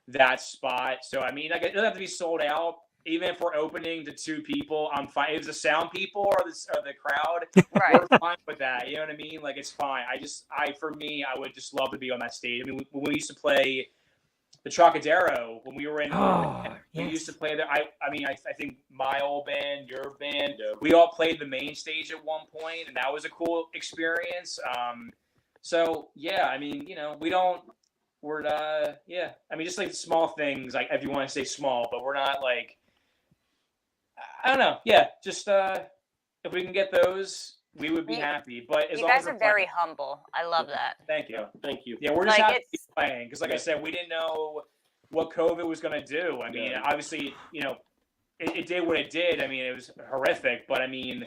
that spot. So I mean, like, it doesn't have to be sold out. Even if we're opening to 2 people, I'm fine. If it's the sound people or the crowd, Right. we're fine with that. You know what I mean? Like, it's fine. For me, I would just love to be on that stage. I mean, when we used to play the Trocadero, when we were in, we used to play there. I think my old band, your band, we all played the main stage at one point, and that was a cool experience. So yeah, I mean, I mean, just like small things, like if you want to say small, but we're not like, I don't know. Yeah, just if we can get those, we would be happy. But as You long as guys we're are very playing, humble. I love that. thank you. Thank you. Yeah, we're just Like, happy to be playing because, like I said, we didn't know what COVID was going to do. I mean, obviously, it did what it did. I mean, it was horrific, but I mean,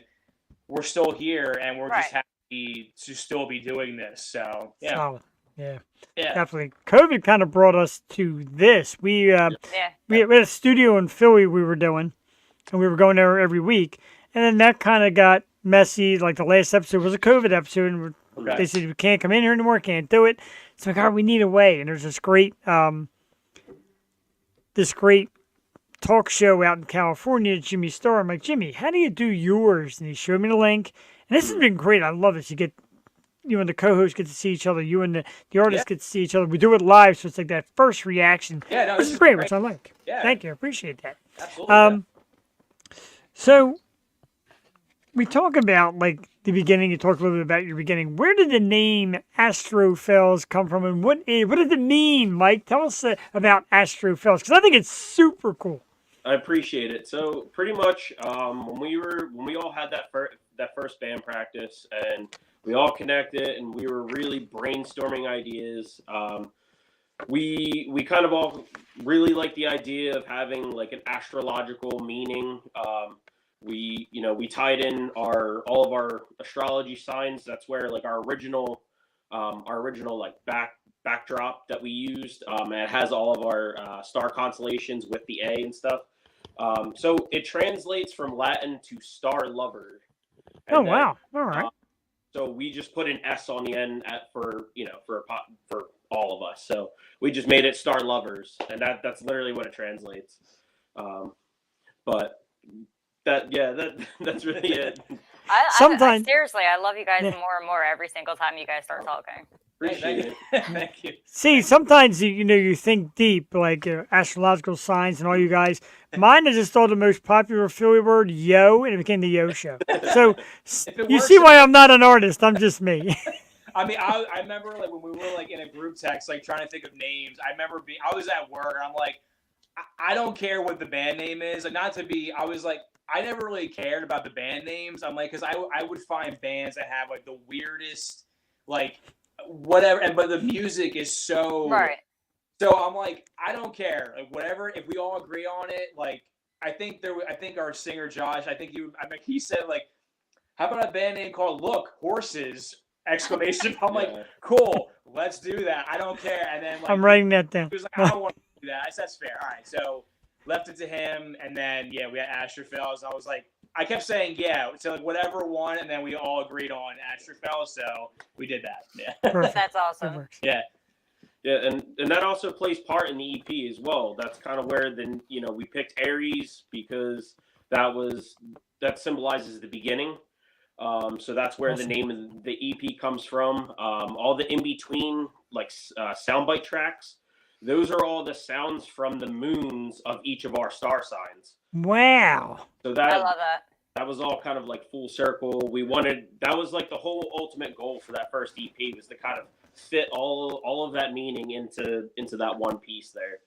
we're still here and we're just happy to still be doing this. So yeah, Solid. Yeah, yeah, definitely. COVID kind of brought us to this. We had a studio in Philly we were doing, and we were going there every week. And then that kind of got messy. Like the last episode was a COVID episode, and they said we can't come in here anymore, can't do it. So God, we need a way. And there's this great talk show out in California, Jimmy Star. I'm like, Jimmy, how do you do yours? And he showed me the link. And this has been great. I love this. You and the co-host get to see each other. You and the artist get to see each other. We do it live, so it's like that first reaction. Yeah, no, this is great, which I like. Yeah. Thank you. I appreciate that. Absolutely. So we talk about like the beginning. You talk a little bit about your beginning. Where did the name Astrophels come from, and what does it mean, Mike? Tell us about Astrophels, because I think it's super cool. I appreciate it. So pretty much, when we all had that first band practice, and we all connected, and we were really brainstorming ideas. We kind of all really liked the idea of having like an astrological meaning. We tied in all of our astrology signs. That's where like our original like backdrop that we used. It has all of our star constellations with the A and stuff. So it translates from Latin to star lover. Wow! All right. So we just put an S on the end for all of us. So we just made it star lovers, and that's literally what it translates. But that's really it. Sometimes seriously, I love you guys more and more every single time you guys start talking. Appreciate it. Thank you. See, sometimes you think deep, like astrological signs and all you guys. Mine is just all the most popular Philly word, yo, and it became the yo show. So you see why I'm not an artist. I'm just me. I mean, I remember like when we were like in a group text, like trying to think of names. I remember I was at work, and I'm like, I don't care what the band name is. Like, I was like, I never really cared about the band names. I'm like, because I would find bands that have like the weirdest, like, whatever, but the music is so right. So I'm like, I don't care, like whatever. If we all agree on it, like I think our singer Josh, he said like, how about a band name called Look Horses! Exclamation! I'm like, cool, let's do that. I don't care. And then like, I'm writing that down. He was like, I don't want to do that. I said, that's fair. All right, so left it to him, and then we had Astrophels. I was like, I kept saying so like whatever one, and then we all agreed on Astrophels, so we did that. Yeah, Perfect. That's awesome. Yeah. Yeah, and that also plays part in the EP as well. That's kind of where we picked Aries because that symbolizes the beginning. So that's where the name of the EP comes from. All the in between like soundbite tracks, those are all the sounds from the moons of each of our star signs. Wow. So I love that. That was all kind of like full circle. That was like the whole ultimate goal for that first EP was to kind of fit all of that meaning into that one piece there.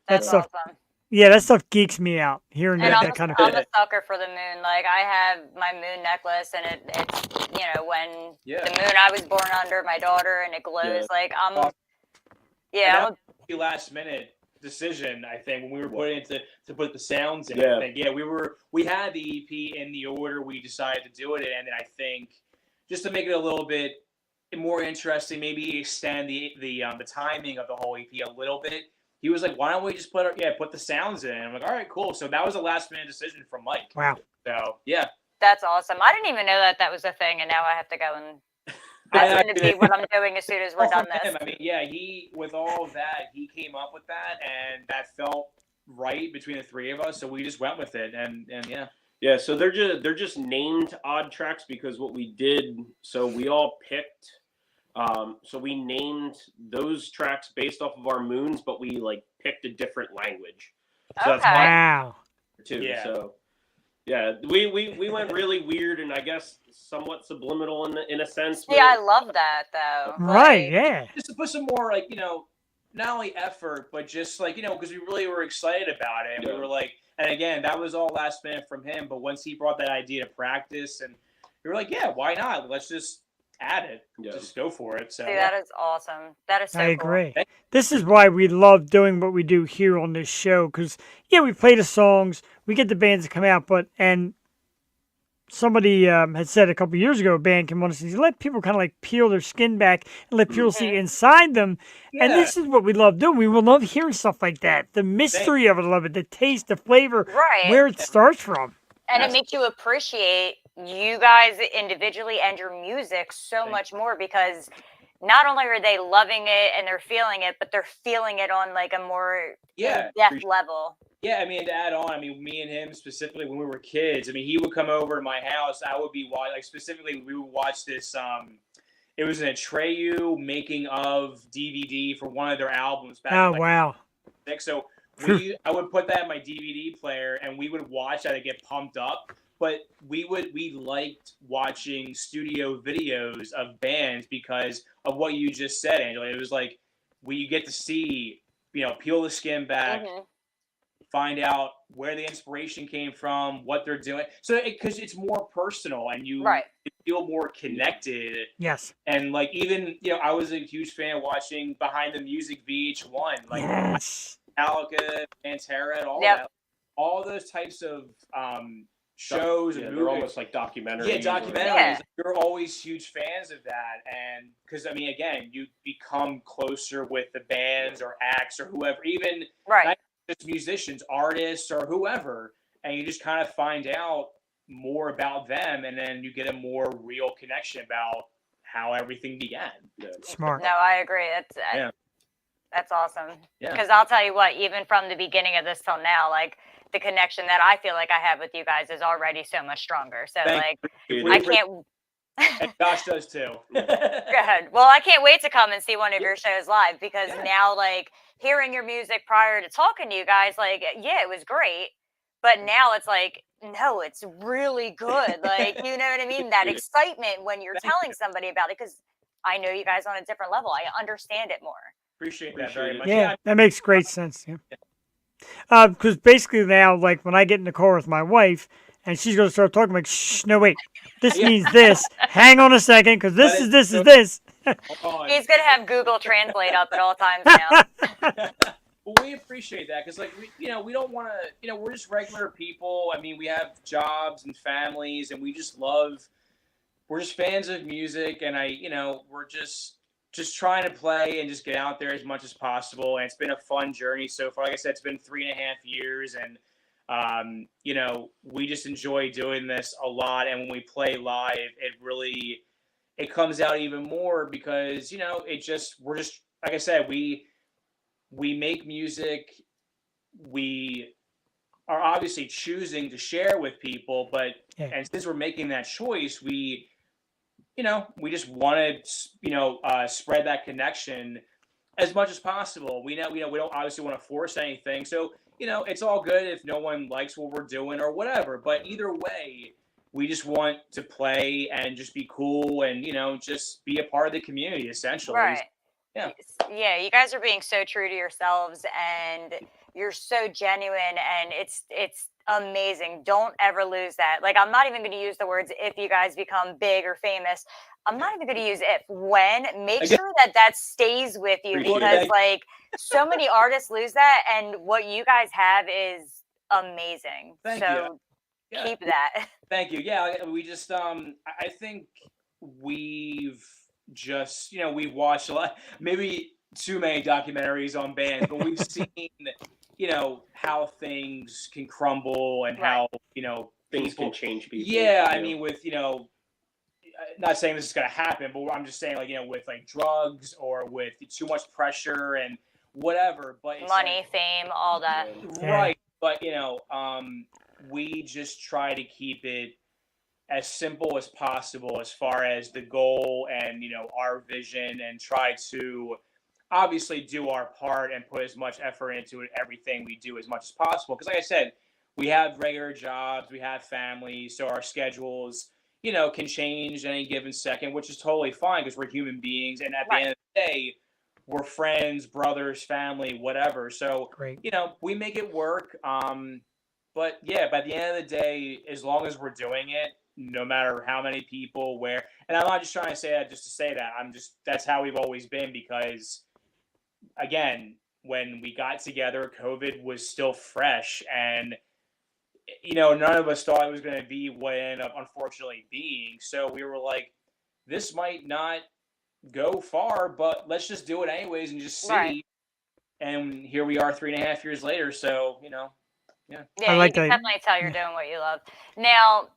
That's awesome. Yeah, that stuff geeks me out. Hearing that kind of. I'm a sucker for the moon. Like I have my moon necklace, and it's when the moon I was born under, my daughter, and it glows. Yeah. Like I'm a last minute decision. I think when we were putting it to put the sounds in. Yeah. I think we had the EP in the order we decided to do it in, and then I think just to make it a little bit more interesting, maybe extend the timing of the whole EP a little bit. He was like, "Why don't we just put the sounds in?" I'm like, "All right, cool." So that was a last minute decision from Mike. Wow. So yeah, that's awesome. I didn't even know that was a thing, and now I have to go and That's I going to be what I'm doing as soon as we're done from this. him, I mean, yeah, he with all of that, he came up with that, and that felt right between the three of us, so we just went with it, and yeah. Yeah, so they're just named odd tracks because what we did, so we all picked, so we named those tracks based off of our moons, but we like picked a different language. So that's Okay. why Wow. too. Yeah. So yeah, we went really weird and I guess somewhat subliminal in a sense. Yeah, I love that though. Right. Like, Yeah. Just to put some more, like, not only effort, but just like, because we really were excited about it, and we Yeah. were like, and again, that was all last minute from him, but once he brought that idea to practice, and we were like, yeah, why not? Let's just add it. Yeah. Just go for it. So see, that is awesome. That is so I cool. agree. This is why we love doing what we do here on this show. Because, yeah, we play the songs, we get the bands to come out, and somebody had said a couple years ago, a band can want to see, let people kind of like peel their skin back and let people see inside them. And this is what we love doing. We will love hearing stuff like that. The mystery of it, I love it. The taste, the flavor, Right. where it starts from. And it makes you appreciate you guys individually and your music so much more because not only are they loving it and they're feeling it, but they're feeling it on like a more in-depth level. Yeah, I mean, to add on, I mean, me and him specifically when we were kids, I mean, he would come over to my house. I would be watching, like, specifically, we would watch this. It was an Atreyu making of DVD for one of their albums back Oh, in, wow. So I would put that in my DVD player, and we would watch that and get pumped up. But we liked watching studio videos of bands because of what you just said, Angela. It was like you get to see, peel the skin back. Mm-hmm. Find out where the inspiration came from, what they're doing. So, because it's more personal and you feel more connected. Yes. And like, even, I was a huge fan of watching Behind the Music VH1, like Yes. Metallica, Pantera, and all that. All those types of shows and movies. They're almost like documentaries. Yeah, documentaries. You're always huge fans of that. And because, I mean, again, you become closer with the bands or acts or whoever, even just musicians, artists, or whoever, and you just kind of find out more about them, and then you get a more real connection about how everything began. Smart. No, I agree. That's awesome. Yeah. Because I'll tell you what, even from the beginning of this till now, like the connection that I feel like I have with you guys is already so much stronger. So I can't. And Josh does too. Go ahead. Well, I can't wait to come and see one of your shows live because now, like, hearing your music prior to talking to you guys, like, yeah, it was great. But now it's like, no, it's really good. Like, you know what I mean? That excitement when you're telling somebody about it because I know you guys on a different level. I understand it more. Appreciate that very much. Yeah, that makes great sense. Yeah. Because basically now, like, when I get in the car with my wife, and she's going to start talking, like, shh, no, wait. This means this. Hang on a second, because this is this. He's going to have Google Translate up at all times now. Well, we appreciate that because, like, we don't want to, we're just regular people. I mean, we have jobs and families, and we're just fans of music, and we're just trying to play and just get out there as much as possible. And it's been a fun journey so far. Like I said, it's been 3.5 years, and we just enjoy doing this a lot. And when we play live, it comes out even more because, we're just, like I said, we make music. We are obviously choosing to share with people, and since we're making that choice, we just want to, spread that connection as much as possible. We don't obviously want to force anything. So, it's all good if no one likes what we're doing or whatever. But either way, we just want to play and just be cool and, just be a part of the community, essentially. Right. Yeah. You guys are being so true to yourselves and you're so genuine and it's amazing. Don't ever lose that. Like, I'm not even going to use the words if you guys become big or famous. I'm not even going to use if. When. Make sure that stays with you because, like, so many artists lose that, and what you guys have is amazing. Thank you. Keep that. Thank you. Yeah, we just I think we've just we've watched a lot, maybe too many documentaries on bands, but we've seen how things can crumble and how things can change people. Yeah, I mean, with not saying this is going to happen, but I'm just saying, like, with like drugs or with too much pressure and whatever. But it's Money, like, fame, all that. right. But we just try to keep it as simple as possible as far as the goal and our vision, and try to obviously do our part and put as much effort into it, everything we do as much as possible, because like I said, we have regular jobs, we have families, so our schedules can change any given second, which is totally fine because we're human beings, and at the end of the day, we're friends, brothers, family, whatever. So Great. we make it work. But yeah, by the end of the day, as long as we're doing it, no matter how many people, where, and I'm not just trying to say that just to say that. That's how we've always been, because again, when we got together, COVID was still fresh, and none of us thought it was going to be what it ended up unfortunately being. So we were like, this might not go far, but let's just do it anyways and just see. Right. And here we are 3.5 years later. So, yeah. Yeah, I like you can that. definitely tell you're doing what you love. Now,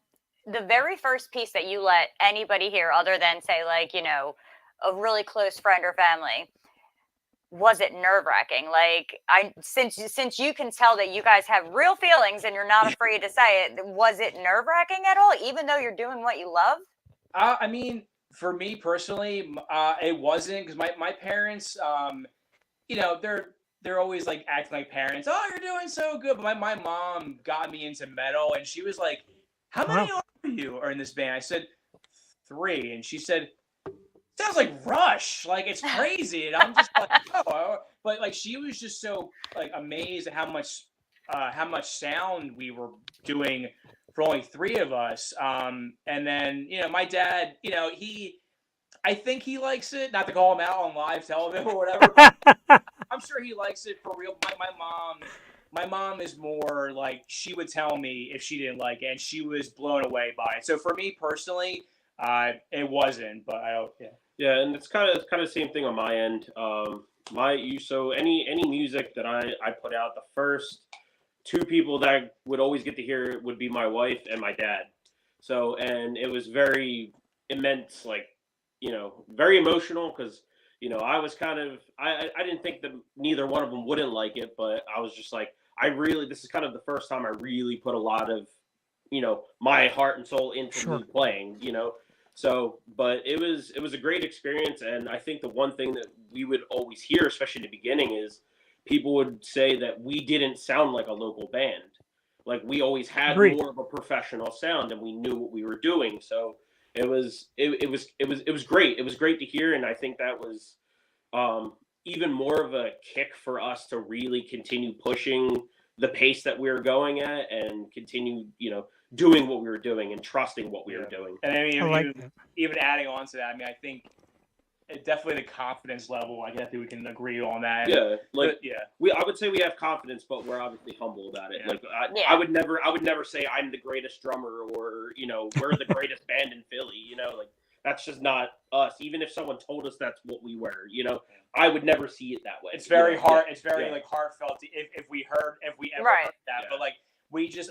the very first piece that you let anybody hear, other than say like, a really close friend or family, was it nerve-wracking? Like, since you can tell that you guys have real feelings and you're not afraid to say it, was it nerve-wracking at all, even though you're doing what you love? I mean, for me personally, it wasn't, because my parents, they're always like acting like parents. Oh, you're doing so good. But my mom got me into metal, and she was like, "How many are you in this band?" I said, 3, and she said, sounds like Rush, like it's crazy. And I'm just like, oh, but like she was just so like amazed at how much sound we were doing for only 3 of us. And then my dad, I think he likes it. Not to call him out on live television or whatever. I'm sure he likes it for real. My mom is more like, she would tell me if she didn't like it, and she was blown away by it. So for me personally, it wasn't, but Yeah, and it's kind of the same thing on my end. So any music that I put out, the first 2 people that I would always get to hear would be my wife and my dad. So, and it was very immense, like, very emotional, because I was kind of, I didn't think that neither one of them wouldn't like it, but I was just like, this is kind of the first time I really put a lot of my heart and soul into me playing. So, but it was a great experience, and I think the one thing that we would always hear, especially in the beginning, is people would say that we didn't sound like a local band. Like, we always had more of a professional sound, and we knew what we were doing. So it was great. It was great to hear, and I think that was even more of a kick for us to really continue pushing the pace that we were going at, and continue doing what we were doing and trusting what we were doing. And I mean, even adding on to that, I mean, I think definitely the confidence level, I think we can agree on that. Yeah, I would say we have confidence, but we're obviously humble about it. Yeah. I would never say I'm the greatest drummer, or we're the greatest band in Philly. Like, that's just not us. Even if someone told us that's what we were, I would never see it that way. It's very hard. It's very like heartfelt if we ever heard that. Yeah. But like, we just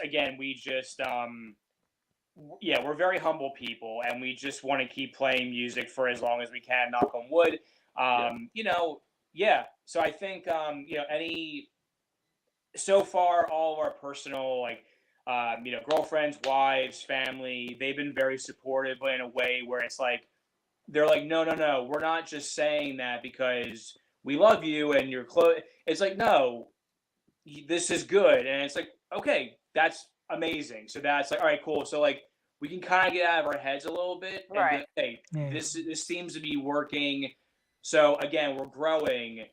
we're very humble people, and we just want to keep playing music for as long as we can, knock on wood. So I think so far, all of our personal girlfriends, wives, family, they've been very supportive, but in a way where it's like, they're like, no, we're not just saying that because we love you and you're close. It's like, no, this is good. And it's like, okay, that's amazing. So that's like, all right, cool. So like, we can kind of get out of our heads a little bit. And right. Hey, this seems to be working. So again, we're growing,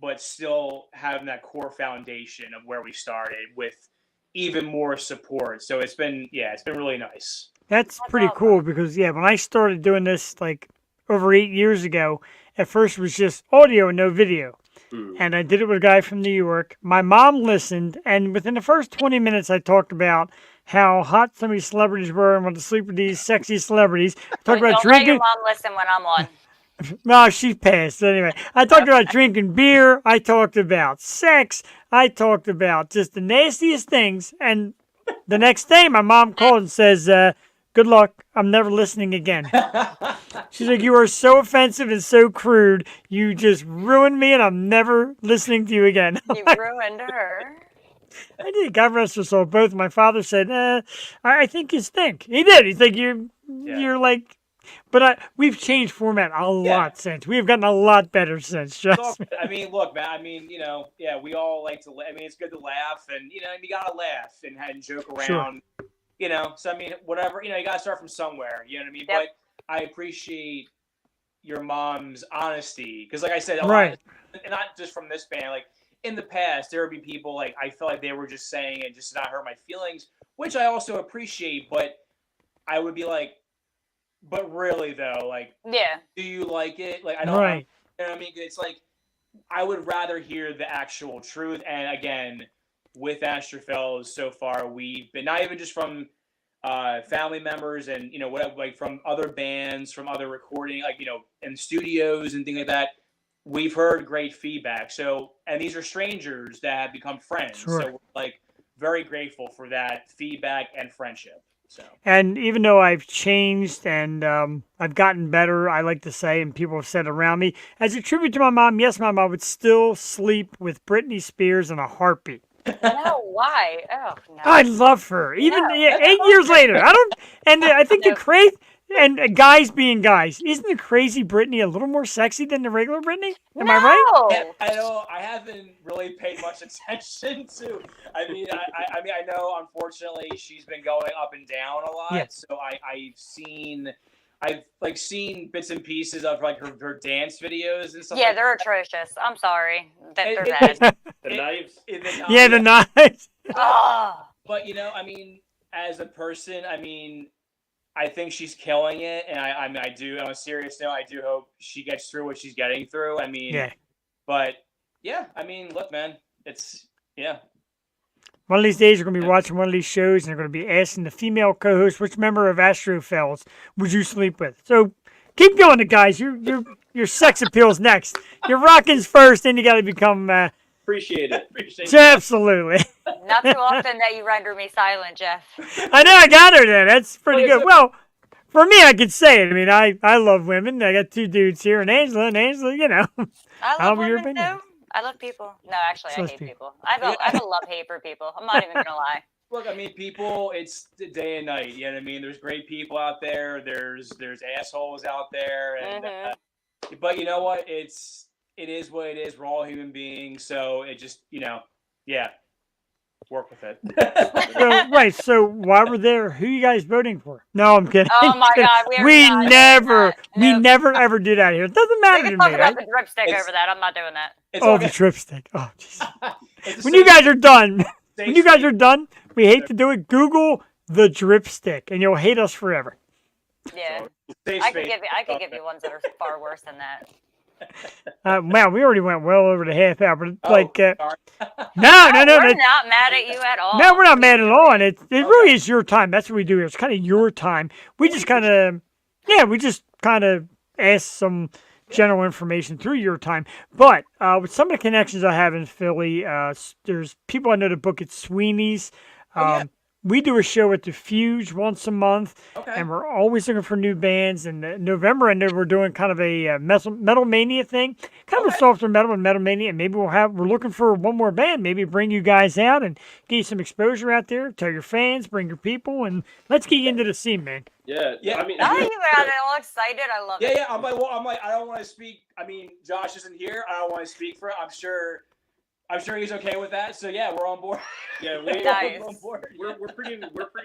but still having that core foundation of where we started with even more support. So it's been really nice. That's pretty cool, because when I started doing this like over 8 years ago, at first it was just audio and no video. And I did it with a guy from New York. My mom listened, and within the first 20 minutes I talked about how hot some of these celebrities were and want to sleep with these sexy celebrities. I talked about drinking. Don't let your mom listen when I'm on. No, she passed. Anyway, I talked about drinking beer. I talked about sex. I talked about just the nastiest things. And the next day, my mom called and says, good luck. I'm never listening again. She's like, you are so offensive and so crude. You just ruined me, and I'm never listening to you again. You ruined her. I did. God rest her soul. Both. My father said, I think you stink. He did. He's like, you're like, but we've changed format a lot since. We've gotten a lot better since. Trust me. I mean, look, man. I mean, we all like to. I mean, it's good to laugh, and you gotta laugh and joke around. Sure. So I mean, whatever. You gotta start from somewhere. You know what I mean? Yep. But I appreciate your mom's honesty because, like I said, right, and not just from this band, like. In the past, there would be people like I felt like they were just saying it just to not hurt my feelings, which I also appreciate. But I would be like, but really though, like, do you like it? Like, I don't. Right. You know what I mean? It's like I would rather hear the actual truth. And again, with Astrophels, so far we've been not even just from family members and whatever, like from other bands, from other recording, like in studios and things like that. We've heard great feedback. So, and these are strangers that have become friends. Sure. So, we're like very grateful for that feedback and friendship. So, and even though I've changed and I've gotten better, I like to say, and people have said around me, as a tribute to my mom, yes, my mom would still sleep with Britney Spears in a heartbeat. No, why? Oh, no. I love her. Even 8 years later, I don't. And I think the crazy. And guys being guys, isn't the crazy Britney a little more sexy than the regular Britney? Am I right? Yeah, I know. I haven't really paid much attention to. I mean, I know. Unfortunately, she's been going up and down a lot. Yes. So I've seen bits and pieces of like her dance videos and stuff. Yeah, like they're that. atrocious. I'm sorry. They're bad. The knives. Yeah, the knives. Oh. But I mean, as a person, I mean. I think she's killing it, and I mean, I do. On a serious note, I do hope she gets through what she's getting through. I mean, but yeah, I mean, look, man, it's One of these days, you're going to be watching one of these shows, and they're going to be asking the female co-host, which member of Astrophels would you sleep with? So keep going, the guys. Your sex appeal's next. Your rocking's first, then you got to become. Appreciate it. Absolutely. Not too often that you render me silent, Jeff. I know, I got her there. That's pretty good. Well, for me, I could say it. I mean, I love women. I got two dudes here, and Angela, I love women, too. I love people. No, actually, I hate people. I have a love-hate for people. I'm not even going to lie. Look, I mean, people, it's day and night. You know what I mean? There's great people out there. There's assholes out there. And, but you know what? It is what it is. We're all human beings. So it just, work with it. So while we're there, who you guys voting for? No, I'm kidding. Oh my God, we never ever do that here. It doesn't matter to me. We can talk about the dripstick over that. I'm not doing that. The dripstick. Oh, jeez. When you guys are done, we hate to do it. Google the dripstick, and you'll hate us forever. Yeah, I could give you ones that are far worse than that. Man, we already went well over the half hour, but no, we're not mad at you at all. No, we're not mad at all, and it really is your time. That's what we do here. It's kind of your time. We just kind of ask some general information through your time. But with some of the connections I have in Philly, there's people I know that book at Sweeney's. We do a show at the Fuge once a month, and we're always looking for new bands. And in November, I know we're doing kind of a Metal Mania thing, kind of a softer metal and Metal Mania. And maybe we're looking for one more band. Maybe bring you guys out and get you some exposure out there. Tell your fans, bring your people, and let's get you into the scene, man. Yeah. I mean, you got it all excited. I love it. Yeah. I'm like, I don't want to speak. I mean, Josh isn't here. I don't want to speak for it. I'm sure he's okay with that. So yeah, we're on board. Yeah, Nice. we're on board. We're pretty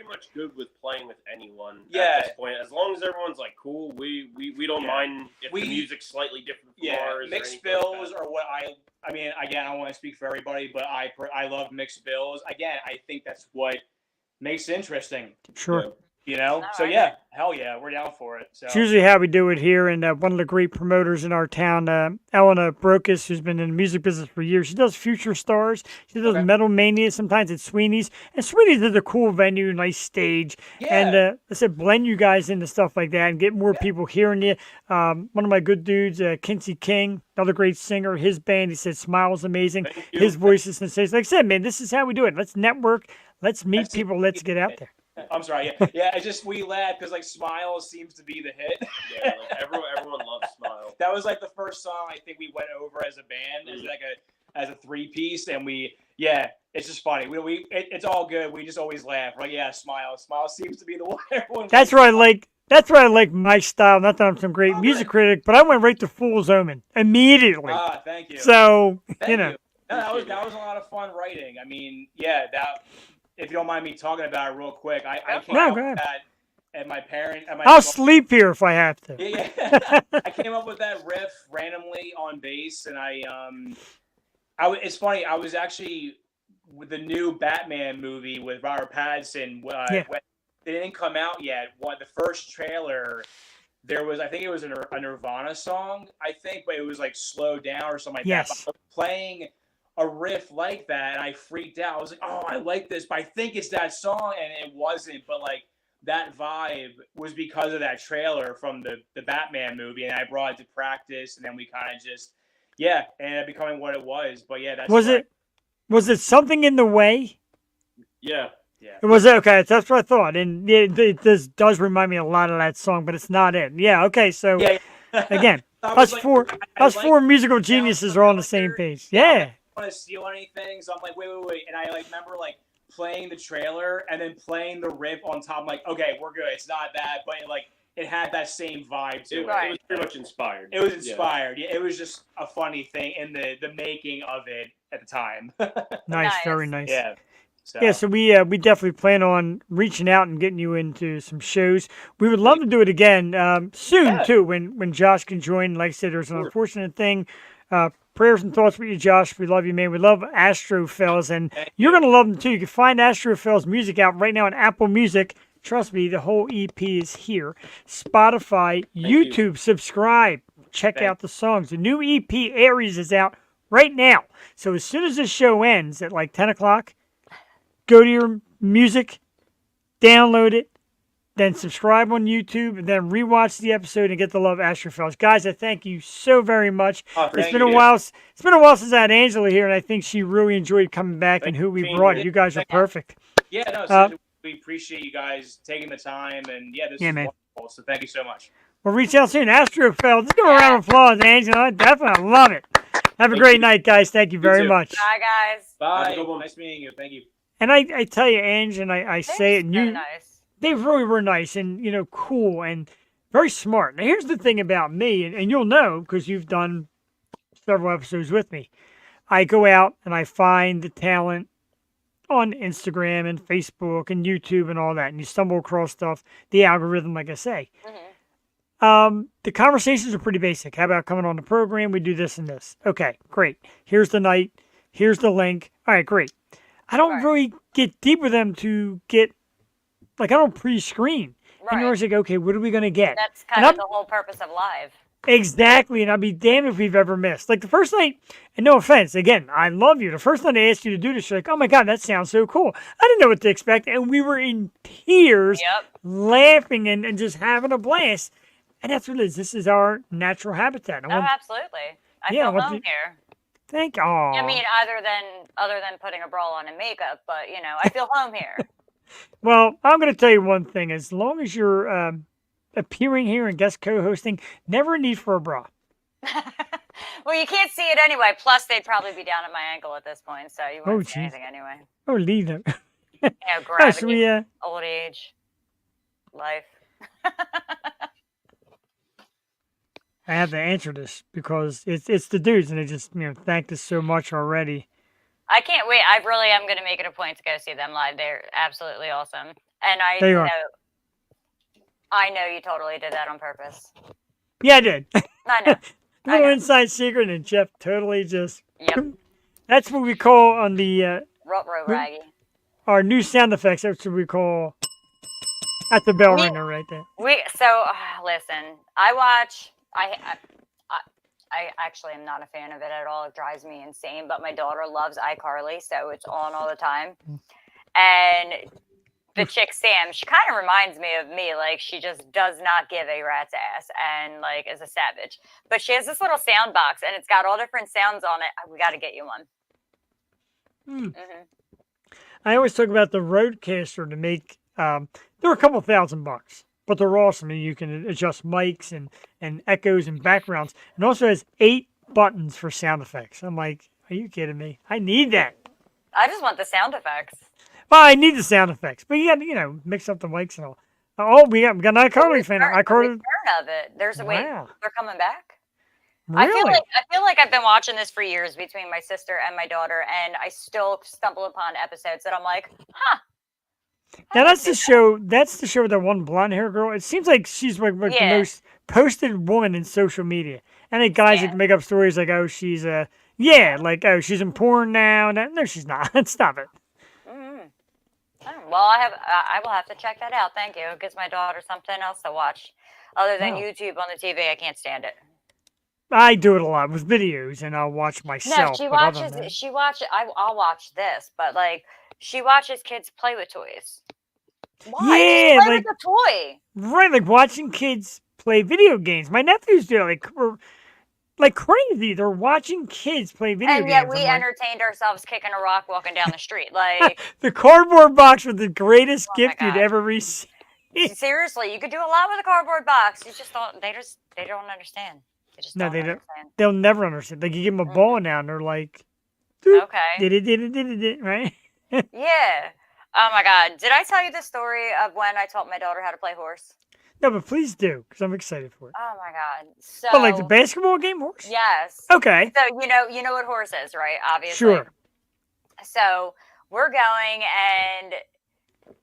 much good with playing with anyone at this point. As long as everyone's like cool, we don't mind if the music's slightly different from ours. Mixed bills are what I mean, again, I don't want to speak for everybody, but I love mixed bills. Again, I think that's what makes it interesting. Sure. So yeah, hell yeah, we're down for it. So it's usually how we do it here, and one of the great promoters in our town, Elena Brokus, who's been in the music business for years. She does Future Stars. She does Metal Mania. Sometimes it's Sweeney's, and Sweeney's is a cool venue, nice stage. Yeah. And I said blend you guys into stuff like that and get more people hearing you. One of my good dudes, Kinsey King, another great singer. His band, he said, Smile's amazing. His voice is sensational. Like I said, man, this is how we do it. Let's network. Let's meet people. Let's get out there. I'm sorry. Yeah, yeah. It's just we laugh because like "Smile" seems to be the hit. Yeah, like everyone loves Smile. That was like the first song I think we went over as a band, as like a 3-piece, and it's just funny. It's all good. We just always laugh. Like, yeah, "Smile." "Smile" seems to be the one everyone. That's where I like. That's where I like my style. Not that I'm some great Oh, music good. critic, but I went right to Fool's Omen immediately. Thank you. So Thank you know, you. No, that was a lot of fun writing. I mean, yeah, that. If you don't mind me talking about it real quick, I came No, up go with ahead. that at my I'll sleep here if I have to. Yeah. I came up with that riff randomly on bass, and it's funny. I was actually with the new Batman movie with Robert Pattinson. Yeah. When it didn't come out yet. The first trailer, there was, I think it was a Nirvana song, I think, but it was like slowed down or something like Yes. that. But I was playing a riff like that, and I freaked out. I was like, "Oh, I like this," but I think it's that song, and it wasn't. But like that vibe was because of that trailer from the Batman movie, and I brought it to practice, and then we kind of just ended up becoming what it was. But yeah, that's was it something in the way? Yeah. Yeah. It was okay. That's what I thought, and this does remind me a lot of that song, but it's not it. Yeah. Okay. So again, us four musical geniuses are on the same page. Yeah. Want to steal anything, so I'm like, wait, and I like remember like playing the trailer and then playing the riff on top. I'm like, okay, we're good. It's not that, but it had that same vibe to it. Right. It was pretty much inspired. It was inspired. Yeah, it was just a funny thing in the making of it at the time. Nice. Very nice. Yeah. So we definitely plan on reaching out and getting you into some shows. We would love to do it again soon too, when Josh can join. Like I said, there's an unfortunate thing. Prayers and thoughts with you, Josh. We love you, man. We love Astrophels, and you're going to love them too. You can find Astrophels music out right now on Apple Music. Trust me, the whole EP is here. Spotify, YouTube, subscribe. Check out the songs. The new EP, Aries, is out right now. So as soon as this show ends at like 10 o'clock, go to your music, download it, then subscribe on YouTube, and then rewatch the episode and get to love Astrophels. Guys, I thank you so very much. It's been a while. It's been a while since I had Angela here, and I think she really enjoyed coming back and who we brought. You guys are perfect. Yeah, no, we appreciate you guys taking the time, and this is wonderful. So thank you so much. We'll reach out soon. Astrophels. Let's give a round of applause, Angela. Definitely love it. Have a great night, guys. Thank you very much. Bye, guys. Bye. Nice meeting you. Thank you. And I tell you, Ange, and I say it, and you. Nice. They really were nice and, cool and very smart. Now, here's the thing about me, and you'll know because you've done several episodes with me. I go out and I find the talent on Instagram and Facebook and YouTube and all that, and you stumble across stuff, the algorithm, like I say. Mm-hmm. The conversations are pretty basic. How about coming on the program? We do this and this. Okay, great. Here's the night. Here's the link. All right, great. I don't really get deep with them to get, I don't pre-screen. Right. And you're always like, okay, what are we going to get? That's kind of the whole purpose of live. Exactly, and I'd be damned if we've ever missed. Like the first night, and no offense, again, I love you. The first night I asked you to do this, you're like, oh my God, that sounds so cool. I didn't know what to expect, and we were in tears, laughing and just having a blast. And that's what it is. This is our natural habitat. Absolutely. I feel home here. Thank you. I mean, other than putting a bra on and makeup, but I feel home here. Well, I'm going to tell you one thing. As long as you're appearing here and guest co-hosting, never a need for a bra. Well, you can't see it anyway. Plus, they'd probably be down at my ankle at this point, so you won't see anything anyway. Oh, leave them. Gravity, old age, life. I have to answer this because it's the dudes, and they just thanked us so much already. I can't wait. I really am going to make it a point to go see them live. They're absolutely awesome. And I know you totally did that on purpose. Yeah, I did. I know. Little inside secret, and Jeff totally just... Yep. That's what we call on the... Raggy. Our new sound effects, that's what we call... That's the bell ringer right there. Listen, I watch... I actually am not a fan of it at all. It drives me insane. But my daughter loves iCarly, so it's on all the time. And the chick Sam, she kind of reminds me of me. Like, she just does not give a rat's ass and is a savage. But she has this little sound box, and it's got all different sounds on it. We got to get you one. Mm-hmm. I always talk about the Roadcaster to make They're a couple $1,000, but they're awesome. And you can adjust mics and echoes and backgrounds. And also has 8 buttons for sound effects. I'm like, are you kidding me? I need that. I just want the sound effects. Well, I need the sound effects, but you got to, mix up the mics and all. Oh, we got an iCarly fan. The iCarly. return of it. There's a wait. Wow. They're coming back. Really? I feel like I've been watching this for years between my sister and my daughter, and I still stumble upon episodes that I'm like, huh. Now that's the show. That's the show with that one blonde hair girl. It seems like she's like the Yeah. most posted woman in social media. And the guys Yeah. that make up stories like, oh, she's oh, she's in porn now. No, she's not. Stop it. Mm. Oh, well, I will have to check that out. Thank you. It gives my daughter something else to watch other than Oh. YouTube on the TV. I can't stand it. I do it a lot with videos, and I'll watch myself. No, she but other than watches. that- She watches. I'll watch this, but like she watches kids play with toys. Why? Yeah, Just play like- with a toy. Right, like watching kids play video games. My nephews do it like crazy. They're watching kids play video And games. yet we I'm like, entertained ourselves kicking a rock walking down the street. Like the cardboard box with the greatest Oh my gift you'd God. ever receive. seriously, you could do a lot with a cardboard box. You just don't. They don't understand. They just No, don't they don't. understand. They'll never understand. Like you give them a Mm-hmm. ball now, and they're like, "Doop, Okay. did it, right?" Yeah. Oh my God. Did I tell you the story of when I taught my daughter how to play horse? No, but please do, because I'm excited for it. Oh my God. So. But like the basketball game horse? Yes. Okay, So you know what horse is, right? Obviously. sure. So we're going, and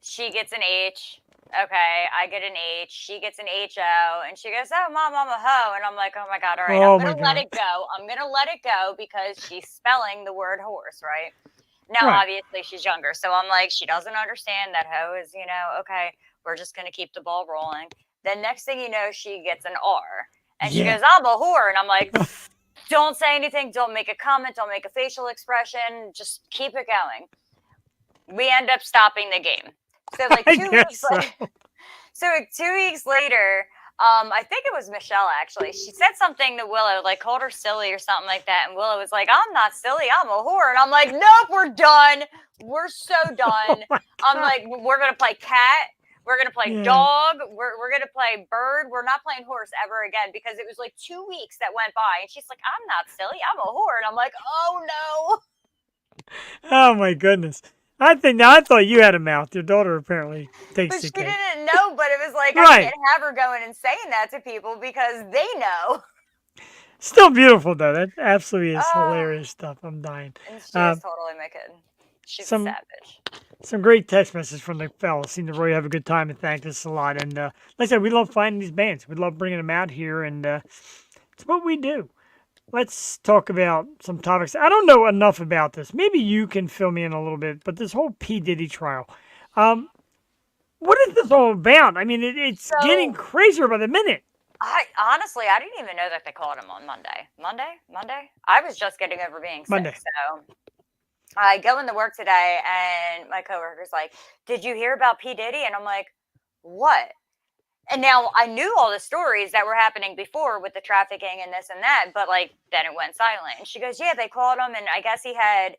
she gets an H. Okay, I get an H. She gets an HO, and she goes, "Oh, mom, I'm a hoe." And I'm like, "Oh my God, all right, Oh I'm my gonna let God. it go. I'm gonna let it go because she's spelling the word horse, right?" Now, Right. obviously, she's younger, so I'm like, she doesn't understand that hoe is, okay, we're just gonna keep the ball rolling. Then next thing you know, she gets an R, and she Yeah. goes, "I'm a whore," and I'm like. Don't say anything. Don't make a comment. Don't make a facial expression. Just keep it going. We end up stopping the game. So like I 2 guess weeks so. later, so like 2 weeks later, I think it was Michelle actually. She said something to Willow, like called her silly or something like that. And Willow was like, "I'm not silly. I'm a whore." And I'm like, "Nope, we're done. We're so done." Oh my I'm God. like, "We're gonna play cat. We're gonna play Yeah. dog. We're gonna play bird. We're not playing horse ever again," because it was like 2 weeks that went by, and she's like, "I'm not silly. I'm a whore," and I'm like, "Oh Oh my goodness. I thought you had a mouth. Your daughter apparently no!" takes But she the cake. didn't know. But it was like Right. I can't have her going and saying that to people because they know. Still beautiful though. That absolutely is Oh. hilarious stuff. I'm dying. And she Um, is totally my kid. She's some- a savage. Some great text messages from the fellas. Seem to really have a good time and thanked us a lot. And like I said, we love finding these bands. We love bringing them out here, and it's what we do. Let's talk about some topics. I don't know enough about this. Maybe you can fill me in a little bit. But this whole P. Diddy trial, what is this all about? I mean, it's So- getting crazier by the minute. I honestly, I didn't even know that they called him on Monday. Monday. I was just getting over being sick. Monday. So I go into work today, and my coworker's like, "Did you hear about P. Diddy?" And I'm like, "What?" And now I knew all the stories that were happening before with the trafficking and this and that, but like then it went silent. And she goes, "Yeah, they called him, and I guess he had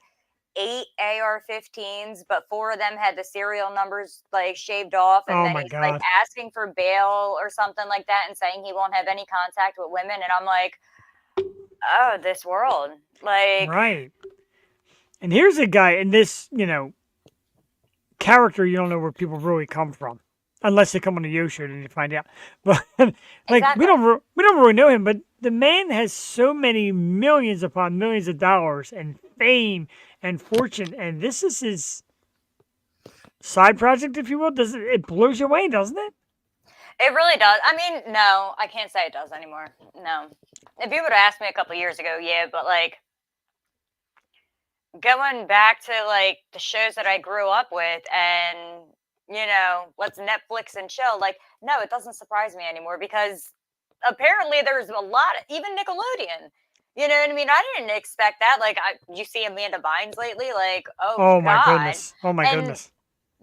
8 AR-15s, but 4 of them had the serial numbers like shaved off, and Oh then my he's like God. asking for bail or something like that, and saying he won't have any contact with women." And I'm like, "Oh, this world, like." Right. And here's a guy in this, character you don't know where people really come from. Unless they come on the Yo show, then you find out. But like Exactly. we don't really know him, but the man has so many millions upon millions of dollars and fame and fortune, and this is his side project, if you will. It blows you away, doesn't it? It really does. I mean, no, I can't say it does anymore. No. If you would have asked me a couple years ago, yeah, but like going back to like the shows that I grew up with and, let's Netflix and chill, like, no, it doesn't surprise me anymore because apparently there's a lot, even Nickelodeon. You know what I mean? I didn't expect that. Like, you see Amanda Bynes lately, like, Oh my God. goodness. Oh my And goodness.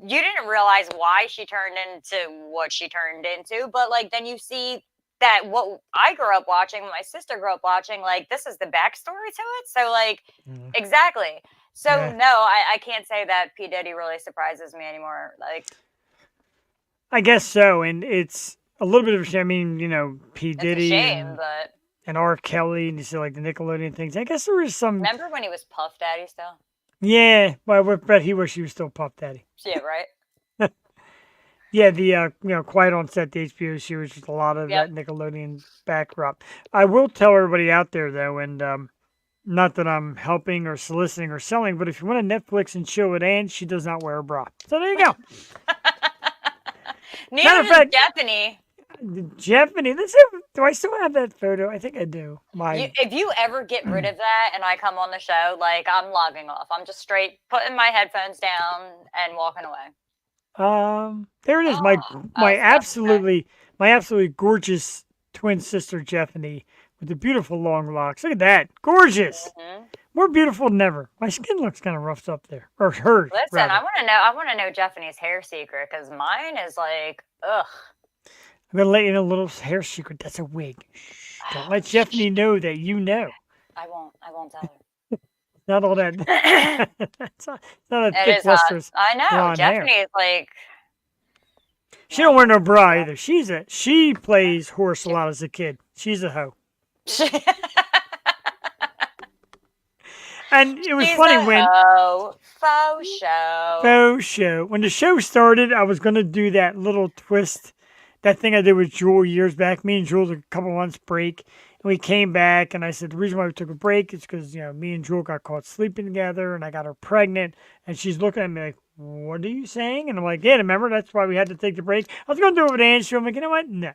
You didn't realize why she turned into what she turned into, but like then you see that what I grew up watching, what my sister grew up watching, like this is the backstory to it. So like Mhm. exactly. So Yeah. no, I can't say that P. Diddy really surprises me anymore. Like I guess so, and it's a little bit of a shame. I mean, P. It's a Diddy shame, but and R. Kelly, and you see like the Nickelodeon things. I guess there was some. remember when he was Puff Daddy still? Yeah, well, I bet he wished he was still Puff Daddy. Yeah, right. Yeah, the Quiet on Set, the HBO series, just a lot of Yep. that Nickelodeon backdrop. I will tell everybody out there though, and not that I'm helping or soliciting or selling, but if you want to Netflix and chill with Ann, she does not wear a bra. So there you go. Neither Matter of does fact- Stephanie. Jeopardy. Do I still have that photo? I think I do. If you ever get rid of that and I come on the show, like I'm logging off. I'm just straight putting my headphones down and walking away. There it is. Oh, My I was about to say. absolutely gorgeous twin sister Jeopardy with the beautiful long locks. Look at that, gorgeous. Mhm. More beautiful than ever. My skin looks kind of roughed up there, or hers. Listen, rather. I want to know Jeffany's hair secret because mine is like, ugh. I'm gonna let you know a little hair secret. That's a wig. Shh, don't let Jeopardy know that you know. I won't tell her. Not all that. It's not a It thick, is lustrous. I know. blonde hair. Jeffany is like. She don't wear no bra either. She plays horse a lot as a kid. She's a hoe. And it was She's funny a when faux show. faux show. When the show started, I was gonna do that little twist, that thing I did with Jewel years back. Me and Jewel took a couple months break, and we came back. And I said the reason why we took a break is because me and Jewel got caught sleeping together, and I got her pregnant. And she's looking at me like, "What are you saying?" And I'm like, "Yeah, remember that's why we had to take the break." I was gonna do it with Ann. I'm like, you know what? No,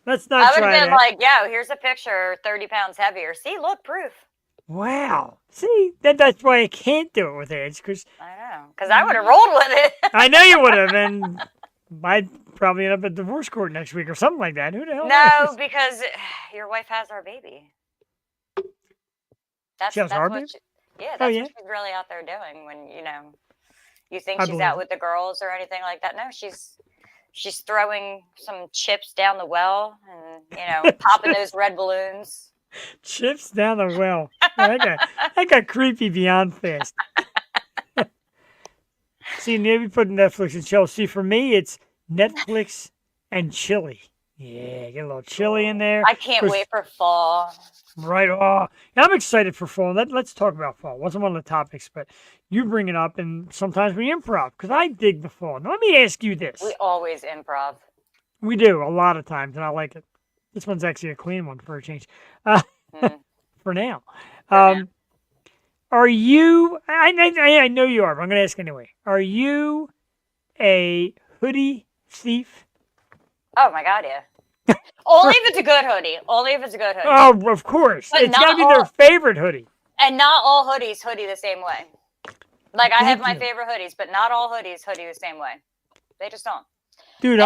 let's not I would try have been that. like, yo, here's a picture, 30 pounds heavier. See, look, proof. Wow. See, that's why I can't do it with Edge, because I know. Because I would have rolled with it. I know you would have, and I'd probably end up at divorce court next week or something like that. Who the hell No, knows? because your wife has our baby. That's, She has that's our what baby? yeah, Oh, that's yeah? what she's really out there doing when, you think I she's believe out it. with the girls or anything like that. No, she's throwing some chips down the well and, popping those red balloons. Chips down the well. Oh, that got creepy beyond fast. See, maybe put Netflix and chill. See, for me, it's Netflix and chili. Yeah, get a little chili in there. I can't 'cause- wait for fall. Right. Oh, yeah, I'm excited for fall. Let's talk about fall. Wasn't one of the topics, but you bring it up, and sometimes we improv because I dig the fall. Now, let me ask you this. We always improv. We do a lot of times, and I like it. This one's actually a clean one for a change. Mm. For now. now. Are you, I know you are, but I'm going to ask anyway. Are you a hoodie thief? Oh my god, yeah. Only if it's a good hoodie. Only if it's a good hoodie. Oh, of course. But It's got to not be their all- favorite hoodie. And not all hoodies hoodie the same way. Like I have Thank my you. favorite hoodies, but not all hoodies hoodie the same way. They just don't. Dude, And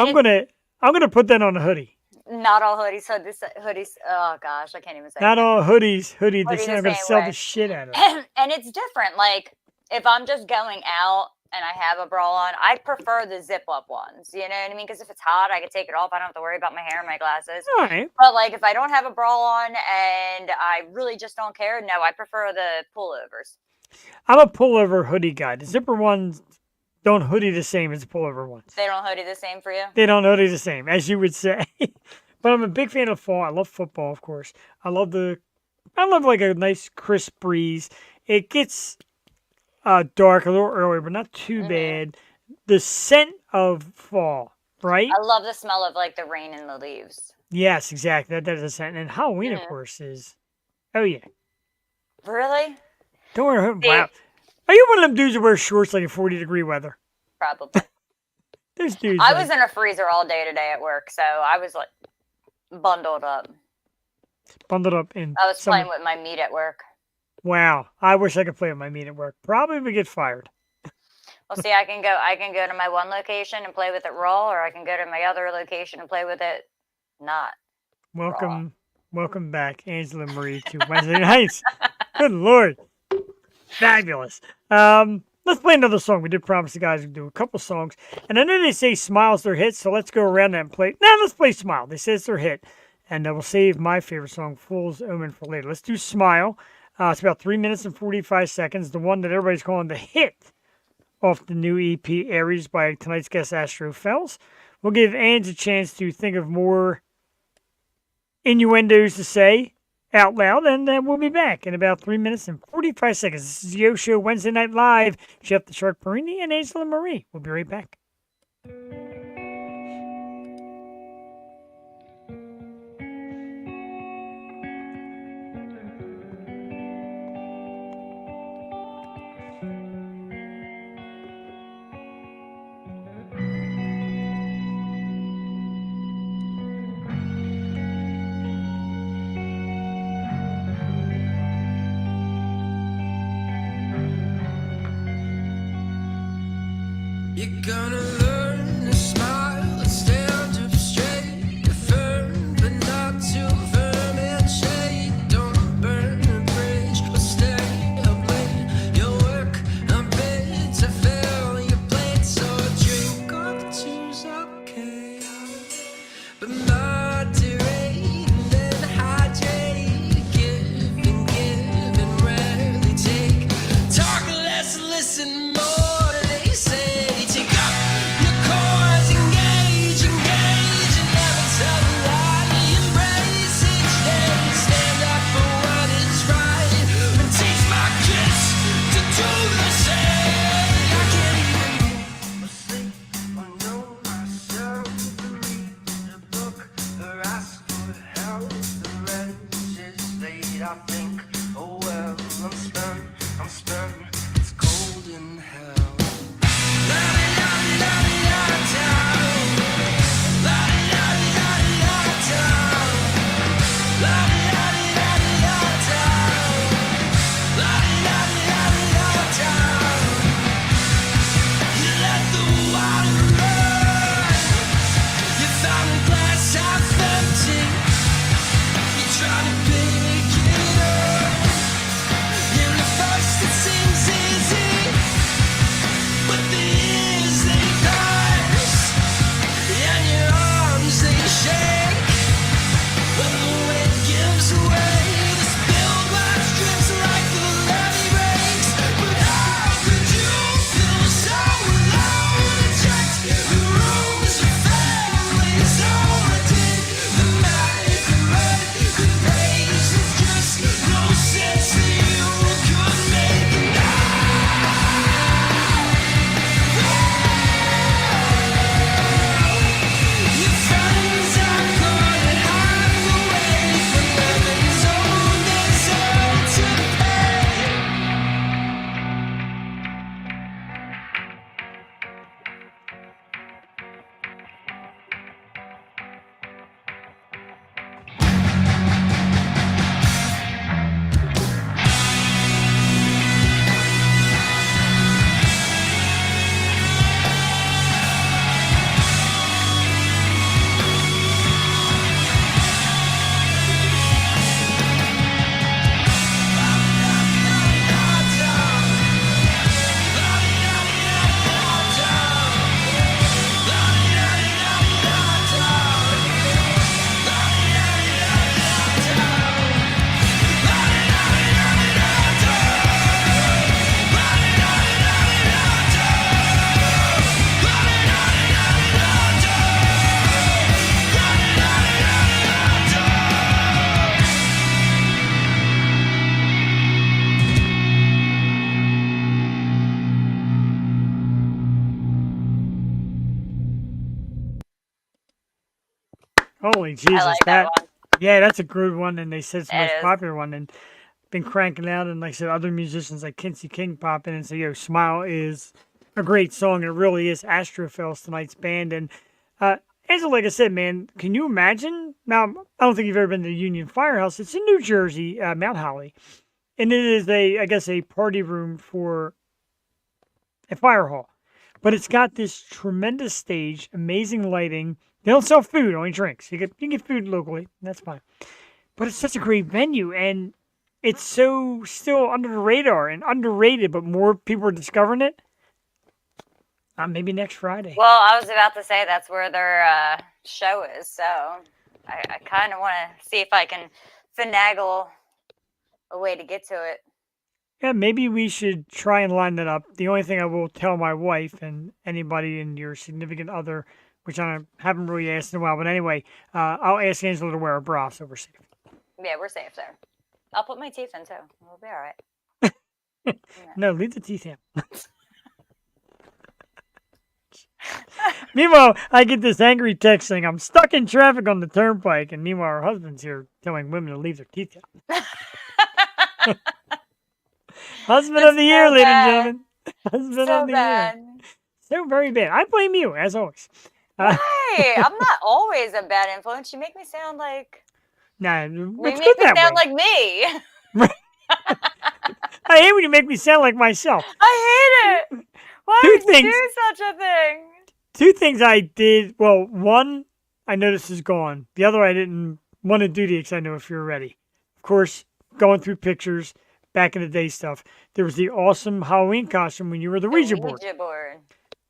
I'm gonna put that on a hoodie. Not all hoodies hoodies. Oh gosh, I can't even say. Not it. all hoodies hoodie. Hoodie the I'm gonna same sell way. the shit out of it. And it's different. Like if I'm just going out and I have a bra on, I prefer the zip up ones. You know what I mean? Because if it's hot, I can take it off. I don't have to worry about my hair and my glasses. All right. But like if I don't have a bra on and I really just don't care, no, I prefer the pullovers. I'm a pullover hoodie guy. The zipper ones don't hoodie the same as the pullover ones. They don't hoodie the same for you. They don't hoodie the same, as you would say. But I'm a big fan of fall. I love football, of course. I love like a nice crisp breeze. It gets dark a little early, but not too Mhm. bad. The scent of fall, right? I love the smell of like the rain and the leaves. Yes, exactly. That is a scent. And Halloween, of Mhm. course, is. Oh yeah. Really? Don't worry. See- Wow. Are you one of them dudes that wear shorts like in 40-degree weather? Probably. There's dudes. I like- was in a freezer all day today at work, so I was like bundled up. bundled up in. I was some- playing with my meat at work. Wow. I wish I could play with my meat at work. Probably would get fired. Well, see, I can go to my one location and play with it raw, or I can go to my other location and play with it not. Welcome back, Angela Marie, to Wednesday nights. Good Lord. Fabulous. Let's play another song. We did promise the guys we'd do a couple songs. And I know they say Smile's their hit, so let's go around that and play. Now let's play Smile. They say it's their hit. And we'll save my favorite song, Fool's Omen, for later. Let's do Smile. It's about 3 minutes and 45 seconds. The one that everybody's calling the hit off the new EP Aries by tonight's guest Astrophels. We'll give Ange a chance to think of more innuendos to say out loud, and then we'll be back in about 3 minutes and 45 seconds. This is Yo Show Wednesday Night Live. Jeff the Shark Perini and Angela Marie. We'll be right back. You're gonna learn to smile and stand up straight, firm but not too firm and shade. Don't burn a bridge or stay up late. Your work a bit to fill your plate, so drink or two's okay, but moderate and then hydrate. Give and rarely take. Talk less, listen more. They say take up your cause, engage, and never tell a lie. Embrace each day, stand up for what is right, and teach my kids to do the same. I can't even sleep or know myself, read a book or ask for help. The rent is late, I think, oh well, I'm spent, it's cold in hell. Holy Jesus, I like that one. yeah, that's a good one, and they said it's the It most is. popular one, and been cranking out, and like I said, other musicians like Kinsey King pop in and say, "Yo, Smile is a great song." It really is. Astrophels tonight's band, and Angela, like I said, man, can you imagine? Now, I don't think you've ever been to the Union Firehouse. It's in New Jersey, Mount Holly, and it is I guess, a party room for a fire hall. But it's got this tremendous stage, amazing lighting. They don't sell food, only drinks. You can get food locally, that's fine. But it's such a great venue, and it's so still under the radar and underrated, but more people are discovering it. Maybe next Friday. Well, I was about to say that's where their show is, so I kind of want to see if I can finagle a way to get to it. Yeah, maybe we should try and line that up. The only thing I will tell my wife and anybody in your significant other, which I haven't really asked in a while, but anyway, I'll ask Angela to wear a bra so we're safe. Yeah, we're safe there. I'll put my teeth in too. We'll be all right. No, leave the teeth in. Meanwhile, I get this angry text saying I'm stuck in traffic on the turnpike, and meanwhile, our husband's here telling women to leave their teeth out. Husband of the year, so ladies and bad. gentlemen. Husband So of the year. bad. So very bad. I blame you, as always. Why? I'm not always a bad influence. You make me sound like Nah, you it's make good me that sound way. like me. I hate when you make me sound like myself. I hate it. Why Two would you things. do such a thing? Two things I did. Well, one, I noticed is gone. The other, I didn't want to do because I know if you're ready. Of course, going through pictures, back in the day stuff. There was the awesome Halloween costume when you were the Ouija board. Ouija board.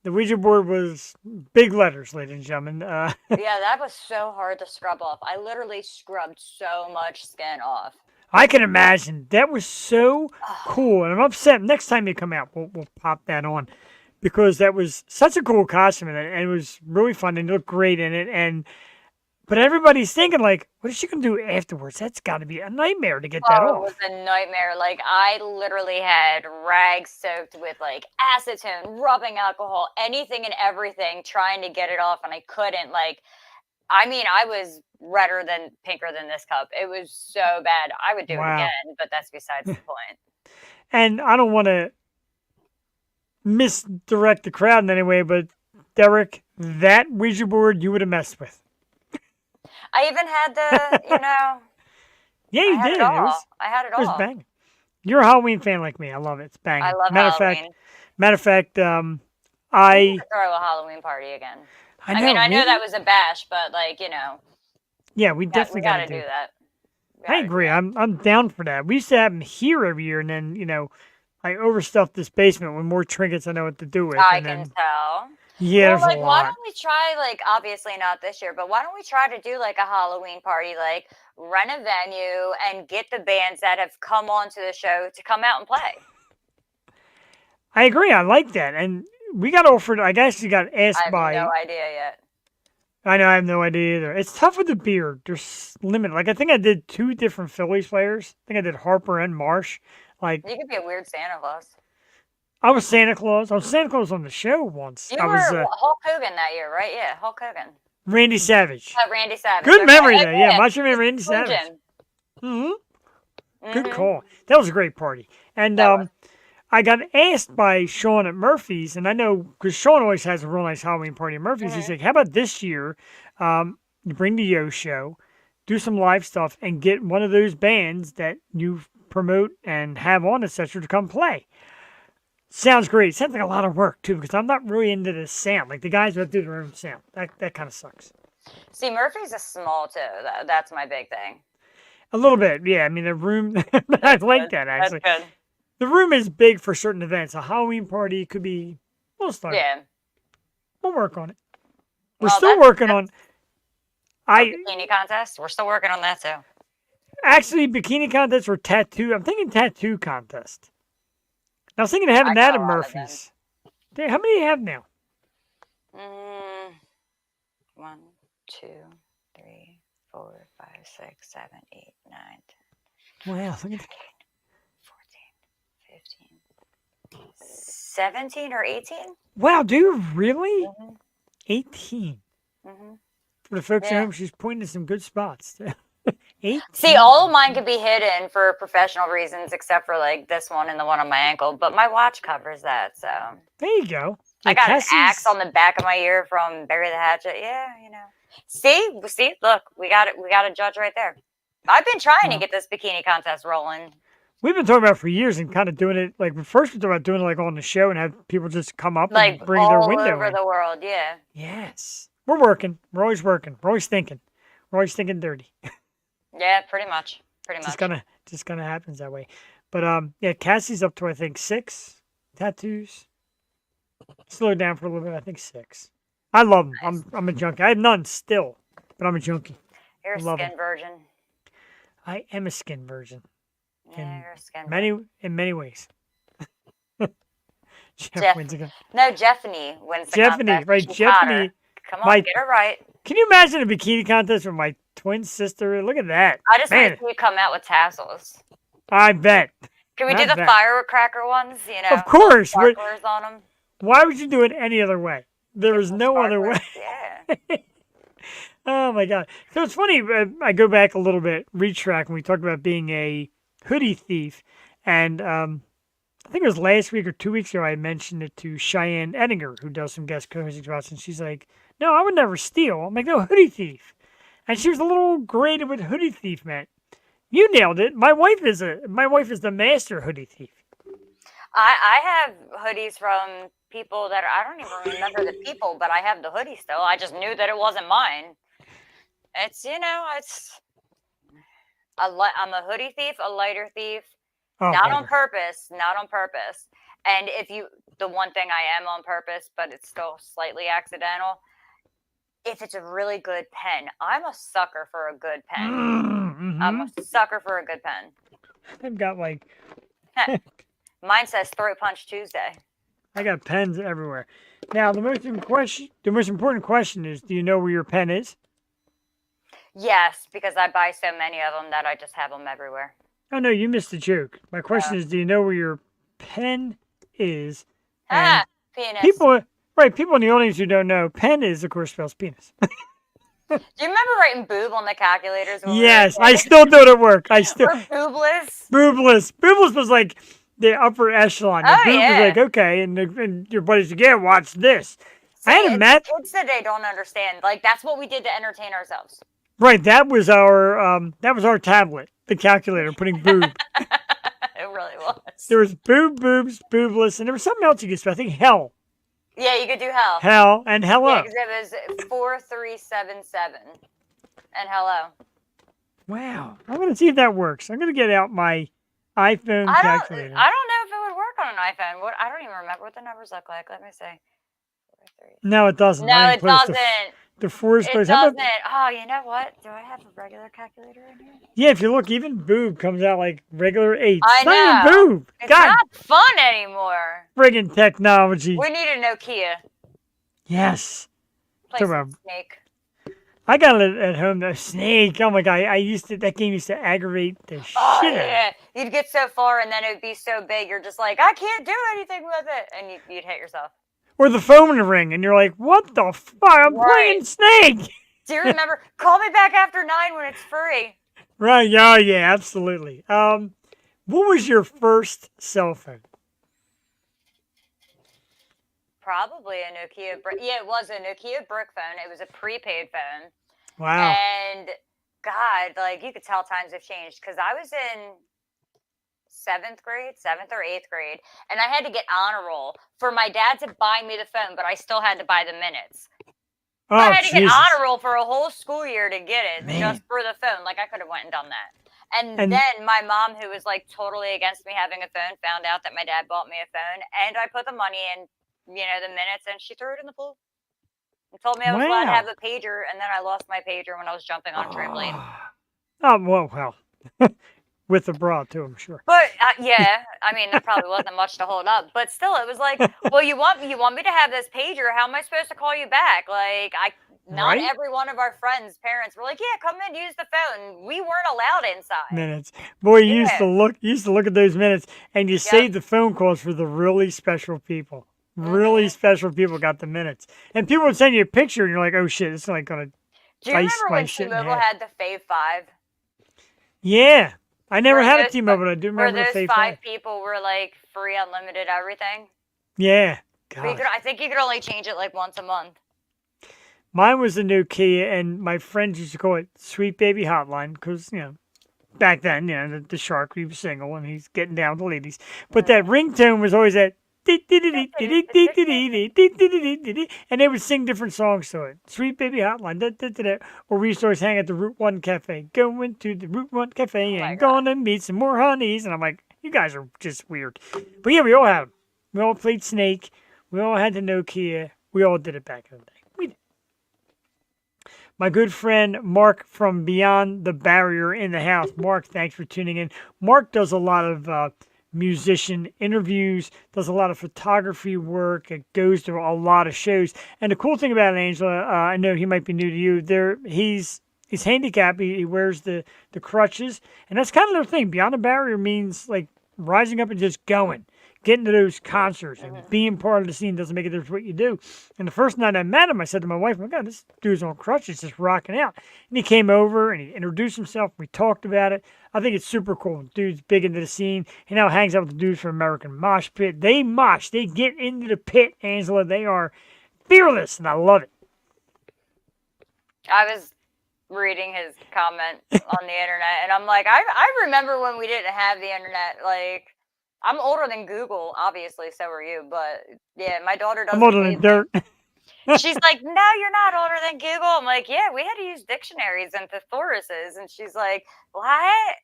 The Ouija board was big letters, ladies and gentlemen. Yeah, that was so hard to scrub off. I literally scrubbed so much skin off. I can imagine. That was so cool. And I'm upset. Next time you come out, we'll pop that on. Because that was such a cool costume. And it was really fun. And you looked great in it. But everybody's thinking, like, what is she going to do afterwards? That's got to be a nightmare to get that Oh, off. it was a nightmare. Like, I literally had rags soaked with, like, acetone, rubbing alcohol, anything and everything, trying to get it off, and I couldn't. Like, I mean, I was pinker than this cup. It was so bad. I would do it Wow. again, but that's besides the point. And I don't want to misdirect the crowd in any way, but Derek, that Ouija board you would have messed with. I even had the, Yeah, I you had did. it all. I had it It was all. banging. You're a Halloween fan like me. I love it. It's banging. I love Matter Halloween. of fact, We I need to throw a Halloween party again. I know. I mean, I know really? that was a bash, but like, Yeah, we we definitely got to do do that. We I gotta do agree. that. I'm down for that. We used to have them here every year, and then I overstuffed this basement with more trinkets I know what to do with. I and can then, tell. yeah, Well, there's like, a why lot. don't we try, like, obviously not this year, but why don't we try to do, like, a Halloween party, like, rent a venue and get the bands that have come onto the show to come out and play? I agree. I like that, and we got offered. I guess you got I asked have by. no idea yet. I know. I have no idea either. It's tough with the beer. There's limited. Like I think I did 2 different Phillies players. I think I did Harper and Marsh. Like You could be a weird Santa Claus. I was Santa Claus. I was Santa Claus on the show once. You I were was Hulk Hogan that year, right? Yeah, Hulk Hogan. Randy Savage. Randy Savage. Good okay. memory Oh, there. Yeah, much of Randy Savage. Legend. Good Mhm. call. That was a great party. And That was. I got asked by Sean at Murphy's, and I know because Sean always has a real nice Halloween party at Murphy's. He's like, "How about this year? You bring the Yo show, do some live stuff, and get one of those bands that you promote and have on, etc., to come play." Sounds great. Sounds like a lot of work too, because I'm not really into the sound. Like the guys that do their own sound, that kind of sucks. See, Murphy's is small too. That's my big thing. A little bit, yeah. I mean, the room. I like that actually. That's good. The room is big for certain events. A Halloween party could be. We'll start. Yeah. We'll work on it. We're Well, still working on. Bikini contest. We're still working on that too. Actually bikini contests or tattoo. I'm thinking tattoo contest. I was thinking of having I that got at a lot of them. Murphy's. How many do you have now? 1, 2, 3, 4, 5, 6, 7, 8, 9, 10, Wow, look at that. 14, 15, 17 or 18. Wow, dude, really? Mhm. 18. Mhm. For the folks at Yeah. home, she's pointing to some good spots. 18. See, all of mine could be hidden for professional reasons, except for like this one and the one on my ankle. But my watch covers that, so There you go. I Yeah, got Cassie's- an axe on the back of my ear from Bury the Hatchet. Yeah, See, look, we got it. We got a judge right there. I've been trying to get this bikini contest rolling. We've been talking about it for years and kind of doing it. Like, first we talked about doing it like on the show and have people just come up Like and bring their all window over in. the world, yeah. Yes. We're working. We're always working. We're always thinking. We're always thinking dirty. Yeah, pretty much. Pretty much. Just kind of happens that way. But yeah, Cassie's up to I think 6 tattoos. Slow down for a little bit. I think 6. I love them. Nice. I'm a junkie. I have none still, but I'm a junkie. You're a love skin 'em. virgin. I am a skin virgin. Yeah, you're a skin in many ways. Jeff- wins again. No, Jeffany wins the Jeffany, contest. right? She's Jeffany. hotter. Come on, my- get her right. Can you imagine a bikini contest with my twin sister? Look at that. I just want Man, to see you come out with tassels. I bet. Can we I do the bet. firecracker ones? You know, Of course. sparklers on them. Why would you do it any other way? There is no other way. Yeah. Oh my god! So it's funny. I go back a little bit, retrack, when we talked about being a hoodie thief, and I think it was last week or 2 weeks ago. I mentioned it to Cheyenne Ettinger, who does some guest co-hosting to us, and she's like, "No, I would never steal." I'm like, "No, hoodie thief," and she was a little grated what hoodie thief meant. You nailed it. My wife is the master hoodie thief. I have hoodies from people that I don't even remember the people, but I have the hoodie still. I just knew that it wasn't mine. It's I'm a hoodie thief, a lighter thief, Oh, not never. on purpose, not on purpose. And the one thing I am on purpose, but it's still slightly accidental. If it's a really good pen, I'm a sucker for a good pen. Mm-hmm. I'm a sucker for a good pen. I've got like Mine says Throat Punch Tuesday. I got pens everywhere. Now the most important question is: do you know where your pen is? Yes, because I buy so many of them that I just have them everywhere. Oh no, you missed the joke. My question is: do you know where your pen is? Ah, penis. People in the audience who don't know, pen is of course spells penis. Do you remember writing boob on the calculators? when we were Yes, I kids? still do it at work. I still Or boobless. boobless was like the upper echelon. The Oh, boob yeah. was like okay, and your buddies like, yeah, watch this. I had a See, math. kids today don't understand. Like that's what we did to entertain ourselves. Right, that was our tablet, the calculator, putting boob. It really was. There was boobs, boobless, and there was something else you could spell. I think hell, Yeah, you could do hell. and hello. Yeah, because it was 4377. And hello. Wow, I'm gonna see if that works. I'm gonna get out my iPhone I don't calculator. know if it would work on an iPhone. I don't even remember what the numbers look like. Let me see. 4, 3. No, it doesn't. No, I it didn't put doesn't. The four is It close. How doesn't. about- Oh, you know what? Do I have a regular calculator in here? yeah, if you look, even boob comes out like regular 8. I It's not know. even boob. It's God, not fun anymore. friggin' technology. We need a Nokia. Yes. Play Talk some about- Snake. I got it at home. The Snake. Oh my god, that game used to aggravate the Oh, shit out of me. yeah. You'd get so far and then it would be so big, you're just like, I can't do anything with it. And you'd hit yourself. Or the phone would ring, and you're like, "What the fuck? I'm playing Right. Snake." Do you remember? Call me back after 9 when it's free. Right? Yeah, absolutely. What was your first cell phone? Probably a Nokia. Yeah, it was a Nokia brick phone. It was a prepaid phone. Wow. And God, like you could tell times have changed because I was in 7th or 8th grade, and I had to get honor roll for my dad to buy me the phone, but I still had to buy the minutes. Oh, I had to get Jesus. honor roll for a whole school year to get it Man. just for the phone. Like I could have went and done that. And And- then my mom, who was like totally against me having a phone, found out that my dad bought me a phone, and I put the money in, the minutes, and she threw it in the pool. And told me I was allowed to Wow. have a pager, and then I lost my pager when I was jumping on a trampoline. Oh, well. With the bra, too, I'm sure. But yeah, I mean, there probably wasn't much to hold up. But still, it was like, well, you want me to have this pager? How am I supposed to call you back? Like, not Right? every one of our friends' parents were like, yeah, come in, use the phone. We weren't allowed inside. Minutes. Boy, you used Yeah. to look at those minutes, and you saved the phone calls for the really special people. Really special people got the minutes. And people would send you a picture, and you're like, oh, shit, it's like going to... Do you Dice remember my when shit in T-Mobile half. had the Fave 5? Yeah. I never Where had a those T-Mobile, but I do Where remember the those Fave 5 5. people were like free, unlimited everything? Yeah. But God. I think you could only change it like once a month. Mine was the Nokia, and my friends used to call it Sweet Baby Hotline because, back then, the shark, he was single and he's getting down with the ladies. But that ringtone was always that. And they would sing different songs to it. Sweet Baby Hotline. Or we used to always hang at the Route 1 Cafe. Going to the Route 1 Cafe my and God. gonna meet some more honeys. And I'm like, you guys are just weird. But yeah, we all had them. We all played Snake. We all had the Nokia. We all did it back in the day. We did. my good friend Mark from Beyond the Barrier in the house. Mark, thanks for tuning in. Mark does a lot of musician interviews, does a lot of photography work. It goes to a lot of shows. And the cool thing about it, Angela, I know he might be new to you. He's handicapped. He wears the crutches, and that's kind of their thing. Beyond the Barrier means like rising up and just going. Getting to those concerts and being part of the scene doesn't make a difference what you do. And the first night I met him, I said to my wife, "My God, this dude's on crutches, just rocking out." And he came over and he introduced himself. We talked about it. I think it's super cool. Dude's big into the scene. He now hangs out with the dudes from American Mosh Pit. They mosh. They get into the pit, Angela. They are fearless, and I love it. I was reading his comment on the internet, and I'm like, I remember when we didn't have the internet. Like, I'm older than Google, obviously, so are you. But yeah, my daughter doesn't. I'm older than dirt. She's like, "No, you're not older than Google." I'm like, "Yeah, we had to use dictionaries and thesauruses," and she's like, "What?"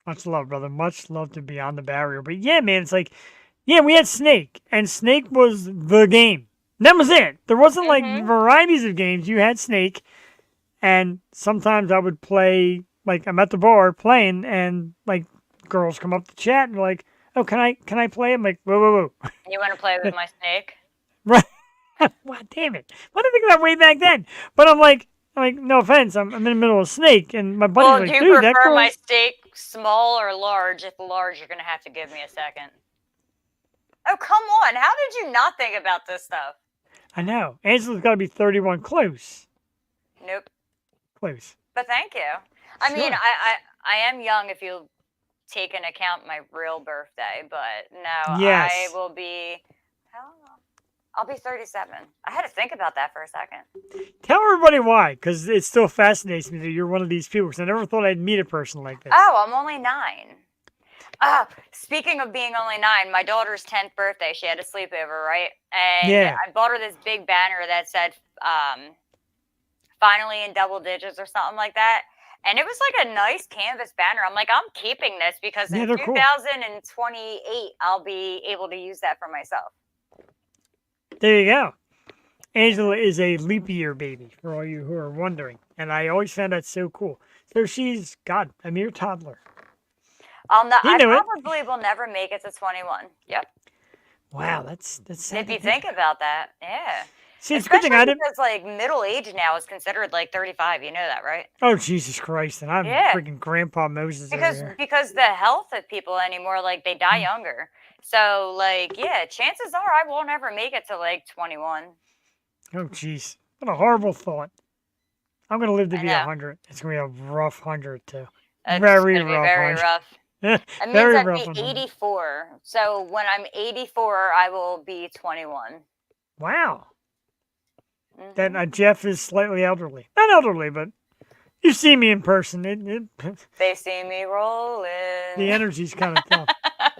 Much love, brother. Much love to Beyond the Barrier. But yeah, man, it's like, yeah, we had Snake, and Snake was the game. That was it. There wasn't like varieties of games. You had Snake, and sometimes I would play, like I'm at the bar playing, and like girls come up to chat and like, "Oh, can I play?" I'm like, whoa. You want to play with my snake? Right. Wow, damn it. Why did I think of that way back then? But I'm like, no offense, I'm in the middle of Snake, and my buddy's Well, like, do you "Dude, that prefer girl." my steak small or large? If large, you're gonna have to give me a second. Oh, come on! How did you not think about this stuff? I know. Angela's got to be 31 close. Nope. Close. But thank you. I mean, Sure. I am young if you take into account my real birthday, but no, Yes. I will be. I'll be 37. I had to think about that for a second. Tell everybody why, because it still fascinates me that you're one of these people, because I never thought I'd meet a person like this. Oh, I'm only 9. Speaking of being only 9, my daughter's 10th birthday, she had a sleepover, right? And Yeah. I bought her this big banner that said, finally in double digits or something like that. And it was like a nice canvas banner. I'm like, I'm keeping this because Yeah, in they're cool. 2028, I'll be able to use that for myself. There you go. Angela is a leap year baby, for all you who are wondering. And I always found that so cool. So she's, God, a mere toddler. I knew it. probably will never make it to 21. Yep. Wow, that's sad. If you think about that, yeah. See, it's a good Especially thing I didn't. because like middle age now is considered like 35. You know that, right? Oh, Jesus Christ. And I'm Yeah. freaking Grandpa Moses over here. Because the health of people anymore, like they die younger. So like, yeah, chances are I won't ever make it to like 21. Oh, jeez. What a horrible thought. I'm going to live to I be know. 100. It's going to be a rough 100, too. It's Very gonna be rough. very 100. rough. It means Very I'd rough be 100. 84. So when I'm 84, I will be 21. Wow. Mhm. Then Jeff is slightly elderly. Not elderly, but you see me in person. They see me rolling. The energy's kind of tough.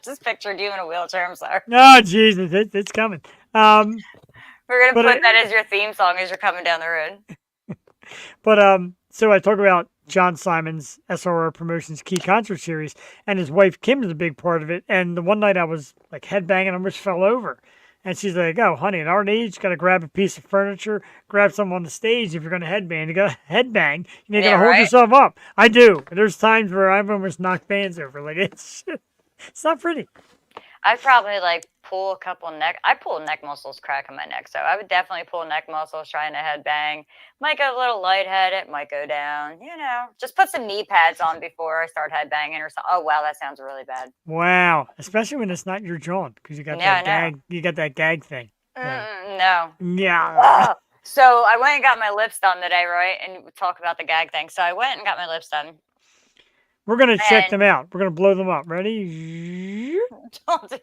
Just pictured you in a wheelchair. I'm sorry. Oh, Jesus, it's coming. We're gonna But put that as your theme song as you're coming down the road. But so I talk about John Simon's SRR Promotions Key Concert Series, and his wife Kim is a big part of it. And the one night I was like headbanging, I almost fell over. And she's like, "Oh, honey, at our age, got to grab a piece of furniture, grab something on the stage. If you're going to headbang, you got to headbang. You got to hold right? yourself up." I do. There's times where I've almost knocked bands over. Like it's not pretty. I'd probably like pull a couple I pull neck muscles cracking my neck. So I would definitely pull neck muscles trying to headbang. Might get a little lightheaded, might go down, just put some knee pads on before I start headbanging or something. Oh, wow, that sounds really bad. Wow, especially when it's not your joint because you got Yeah, that I know. gag. You got that gag thing. Yeah. No. Yeah. Ugh. So I went and got my lips done today, right? And we talk about the gag thing. So I went and got my lips done. We're gonna check And- them out. We're gonna blow them up. Ready? Don't do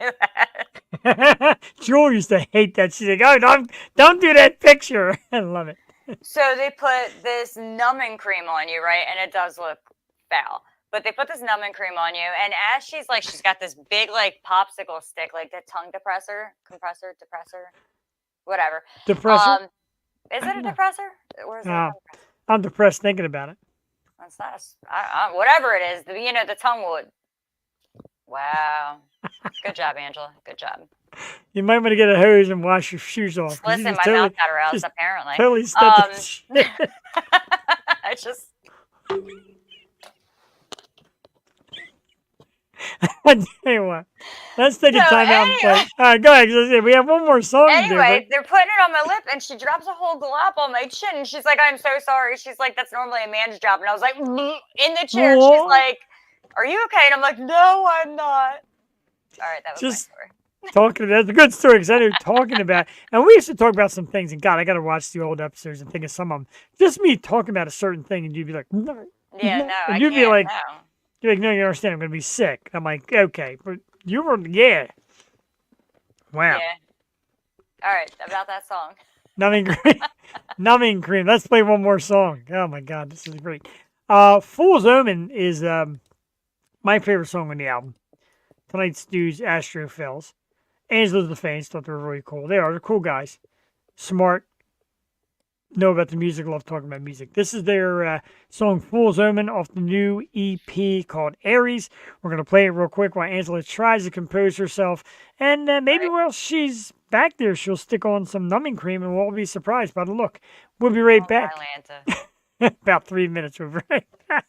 that. Jewel used to hate that. She's like, "Oh, don't do that picture." I love it. So they put this numbing cream on you, right? And it does look foul. But they put this numbing cream on you. And as she's got this big, like, popsicle stick, like the tongue depressor, whatever. Depressor. Is it a know. depressor? Or is it a No. tongue depressor? I'm depressed thinking about it. That's not whatever it is. The tongue would. Wow. Good job, Angela. Good job. You might want to get a hose and wash your shoes off. 'cause you Listen, just my mouth totally, got aroused, just apparently. totally stepped in Um, shit. I just, I tell you what. Let's take a So, time out and play. anyway. All right, go ahead. 'Cause I said we have one more song to do. anyway, they're putting it on my lip, and she drops a whole glop on my chin. And she's like, "I'm so sorry." She's like, "That's normally a man's job." And I was like, "Bleh," in the chair. And she's Aw. like, "Are you okay?" And I'm like, "No, I'm not." All right, that was Just- my story. Talking about, that's a good story because I know you're talking about, and we used to talk about some things. And God, I got to watch the old episodes and think of some of them. Just me talking about a certain thing, and you'd be like, no. Yeah, no. no, And I you'd be can't. like, No. you're like, no, you understand. I'm going to be sick. I'm like, okay, but you were, yeah. Wow. Yeah. All right, about that song. Numbing cream. Numbing cream. Let's play one more song. Oh my God, this is great. Fool's Omen is my favorite song on the album. Tonight's dudes, Astrophels. Angela's the fans thought they were really cool. They are. They're cool guys. Smart. Know about the music. Love talking about music. This is their song Fool's Omen off the new EP called Aries. We're going to play it real quick while Angela tries to compose herself. And maybe while she's back there, she'll stick on some numbing cream and we'll all be surprised by the look. We'll be right back. Atlanta. About 3 minutes. We'll be right back.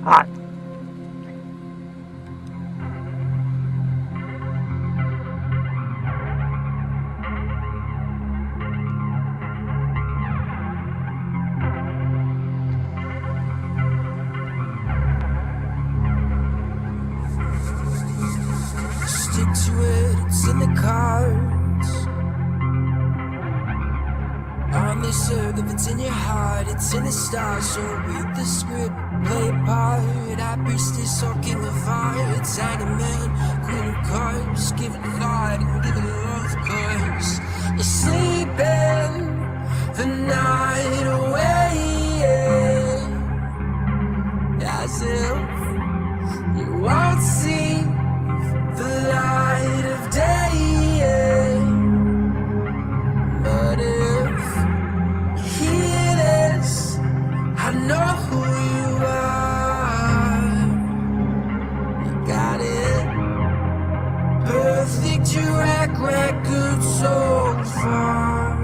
Hot. Stick to it, it's in the cards. On this earth, if it's in your heart, it's in the stars. So read the script, play a part. High priestess or king of hearts, hanging man, queen of cups. Give it thought and give it love, cause you're sleeping the night away, as if you won't see the light of day. But if you hear this, I know who you are. You got it. Perfect track record so far.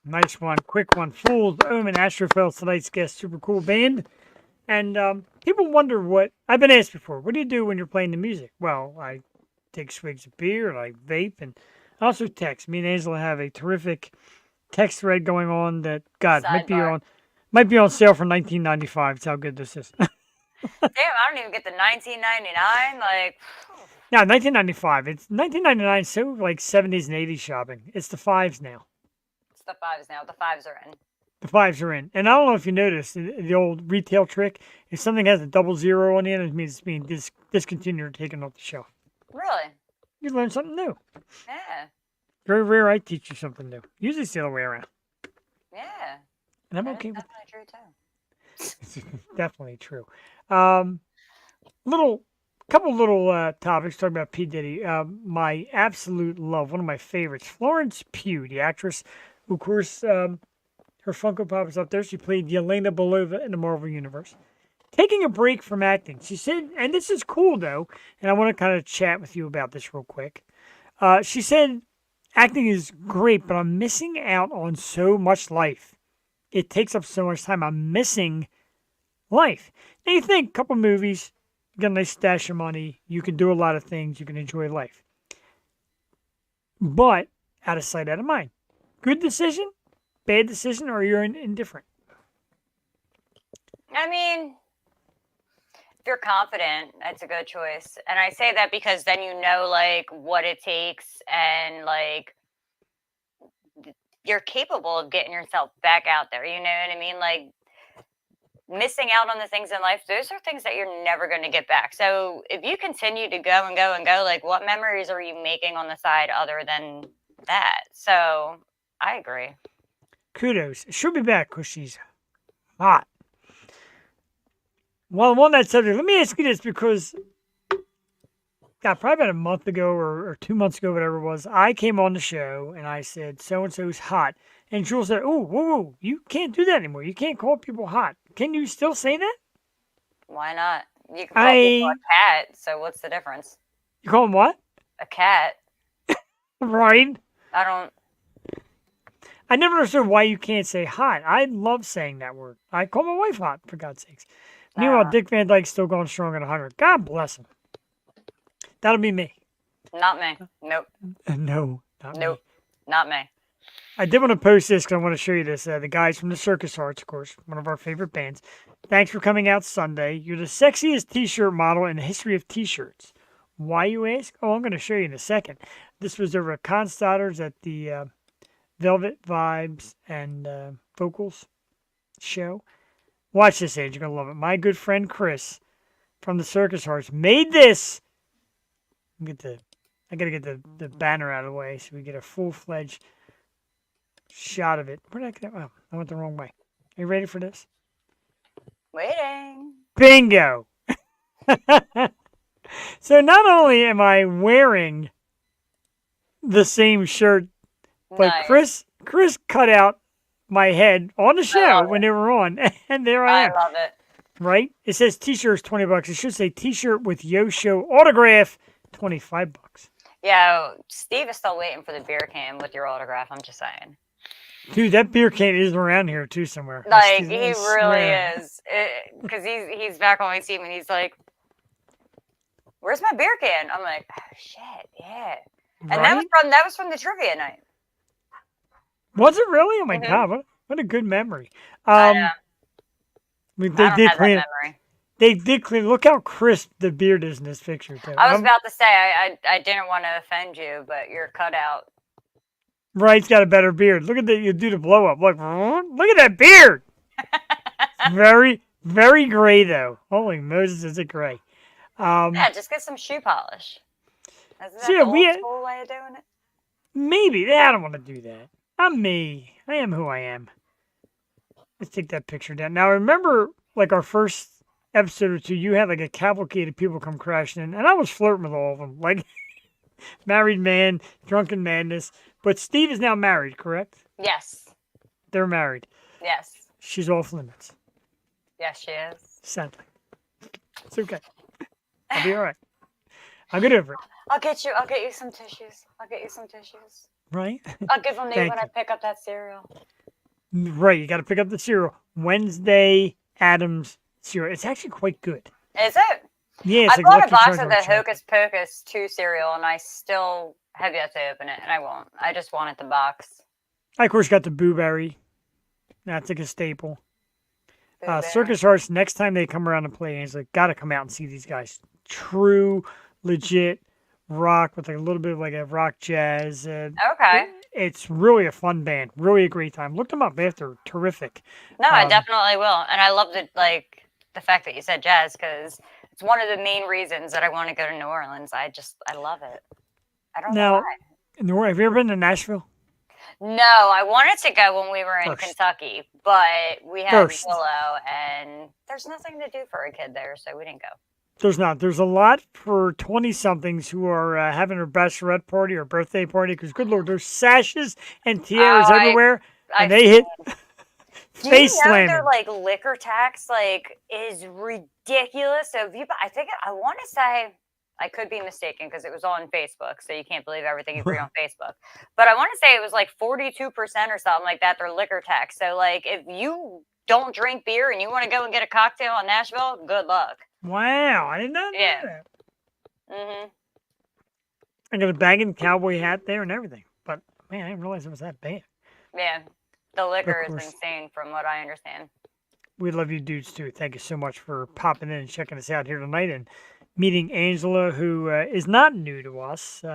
Nice one, quick one. Fool's Omen, Astrophels, tonight's guest, super cool band. And people wonder what I've been asked before. What do you do when you're playing the music? Well, I take swigs of beer, and I vape, and I also text. Me and Angela have a terrific text thread going on that God Sidebar. might be on sale for $19.95. That's how good this is. Damn, I don't even get the $19.99. Like, Yeah, $19.95. It's $19.99. So like 70s and 80s shopping. It's the fives now. it's the fives now. The fives are in. The 5s are in. And I don't know if you noticed the old retail trick. If something has a 00 on the end, it means it's being discontinued or taken off the shelf. Really? You learn something new. Yeah. Very rare I teach you something new. Usually it's the other way around. Yeah. And I'm That okay is with definitely true too. it's definitely true. Couple little topics talking about P. Diddy. My absolute love, one of my favorites, Florence Pugh, the actress, who, of course, her Funko Pop is up there. She played Yelena Belova in the Marvel Universe. Taking a break from acting. She said, and this is cool though, and I want to kind of chat with you about this real quick. She said, acting is great, but I'm missing out on so much life. It takes up so much time. I'm missing life. Now you think, couple movies, you got a nice stash of money, you can do a lot of things, you can enjoy life. But out of sight, out of mind. Good decision, bad decision, or you're indifferent. I mean, if you're confident, that's a good choice. And I say that because then you know, like, what it takes and, like, you're capable of getting yourself back out there. You know what I mean? Like, missing out on the things in life, those are things that you're never going to get back. So if you continue to go and go and go, like, what memories are you making on the side other than that? So I agree. Kudos. She'll be back because she's hot. Well, I'm on that subject. Let me ask you this because, God, probably about a month ago or 2 months ago, whatever it was, I came on the show and I said, so-and-so's hot. And Jules said, oh, whoa, you can't do that anymore. You can't call people hot. Can you still say that? Why not? You can call people a cat. So what's the difference? You call them what? A cat. Right. I never understood why you can't say hot. I love saying that word. I call my wife hot, for God's sakes. Meanwhile, Dick Van Dyke's still going strong at 100. God bless him. That'll be me. Not me. Nope. No, not me. Nope. Not me. I did want to post this because I want to show you this. The guys from the Circus Hearts, of course, one of our favorite bands. Thanks for coming out Sunday. You're the sexiest T-shirt model in the history of T-shirts. Why, you ask? Oh, I'm going to show you in a second. This was over at Constadter's at the Velvet Vibes and Vocals show. Watch this, Age. You're going to love it. My good friend Chris from the Circus Hearts made this. I got to get the banner out of the way so we get a full-fledged shot of it. Where did I get it? Oh, I went the wrong way. Are you ready for this? Waiting. Bingo! So not only am I wearing the same shirt, but Nice. Chris cut out my head on the show when they were on, and there I am. I love it. Right? It says T-shirts $20. It should say T-shirt with Yo Show autograph $25. Yeah, Steve is still waiting for the beer can with your autograph. I'm just saying. Dude, that beer can is around here too somewhere. Like, I he swear. really is. Because he's back on my team and he's like, where's my beer can? I'm like, oh, shit, yeah. And Right? that was from the trivia night. Was it really? Oh my Mhm. God, what a good memory. I know. They I don't did have clean. that memory. They did clean. Look how crisp the beard is in this picture too. I was about to say, I didn't want to offend you, but you're cut out. Wright's got a better beard. Look at that. You do the blow up. Look at that beard. Very, very gray though. Holy Moses, is it gray? Yeah, just get some shoe polish. Isn't that So, the yeah, old school way of doing it? Maybe. I don't want to do that. I'm me. I am who I am. Let's take that picture down. Now, remember, like our first episode or two, you had like a cavalcade of people come crashing in, and I was flirting with all of them. Like, married man, drunken madness. But Steve is now married, correct? Yes. They're married. Yes. She's off limits. Yes, she is. Sadly. It's okay. I'll be all right. I'll get over it. I'll get you some tissues. Right? I'll give them to you Thank when I you. pick up that cereal. Right. You got to pick up the cereal. Wednesday Adams cereal. It's actually quite good. Is it? Yeah, it's I like bought a Lucky box Charms of or the chocolate. Hocus Pocus 2 cereal, and I still have yet to open it, and I won't. I just wanted the box. I, of course, got the Blueberry. That's like a staple. Boo-berry. Circus Hearts, next time they come around and play, it's like, got to come out and see these guys. True, legit rock with like a little bit of like a rock jazz. Okay. it's really a fun band, really a great time. Look them up after, terrific. No, I definitely will. And I love the fact that you said jazz, because it's one of the main reasons that I want to go to New Orleans. I love it. I don't know Now, why. have you ever been to Nashville? No, I wanted to go when we were in First. Kentucky, but we had First. Willow, and there's nothing to do for a kid there, so we didn't go. There's not. There's a lot for 20-somethings who are having a bachelorette party or birthday party because, good Lord, there's sashes and tiaras everywhere, and they hit Do face you know slamming. their liquor tax is ridiculous? So if you, I want to say, I could be mistaken because it was on Facebook, so you can't believe everything you read on Facebook. But I want to say it was 42% or something like that, their liquor tax. So if you don't drink beer and you want to go and get a cocktail in Nashville, good luck. Wow, I did not know that. Mhm. I got a bagging cowboy hat there and everything. But, man, I didn't realize it was that bad. Yeah, the liquor is course. insane from what I understand. We love you dudes, too. Thank you so much for popping in and checking us out here tonight and meeting Angela, who is not new to us.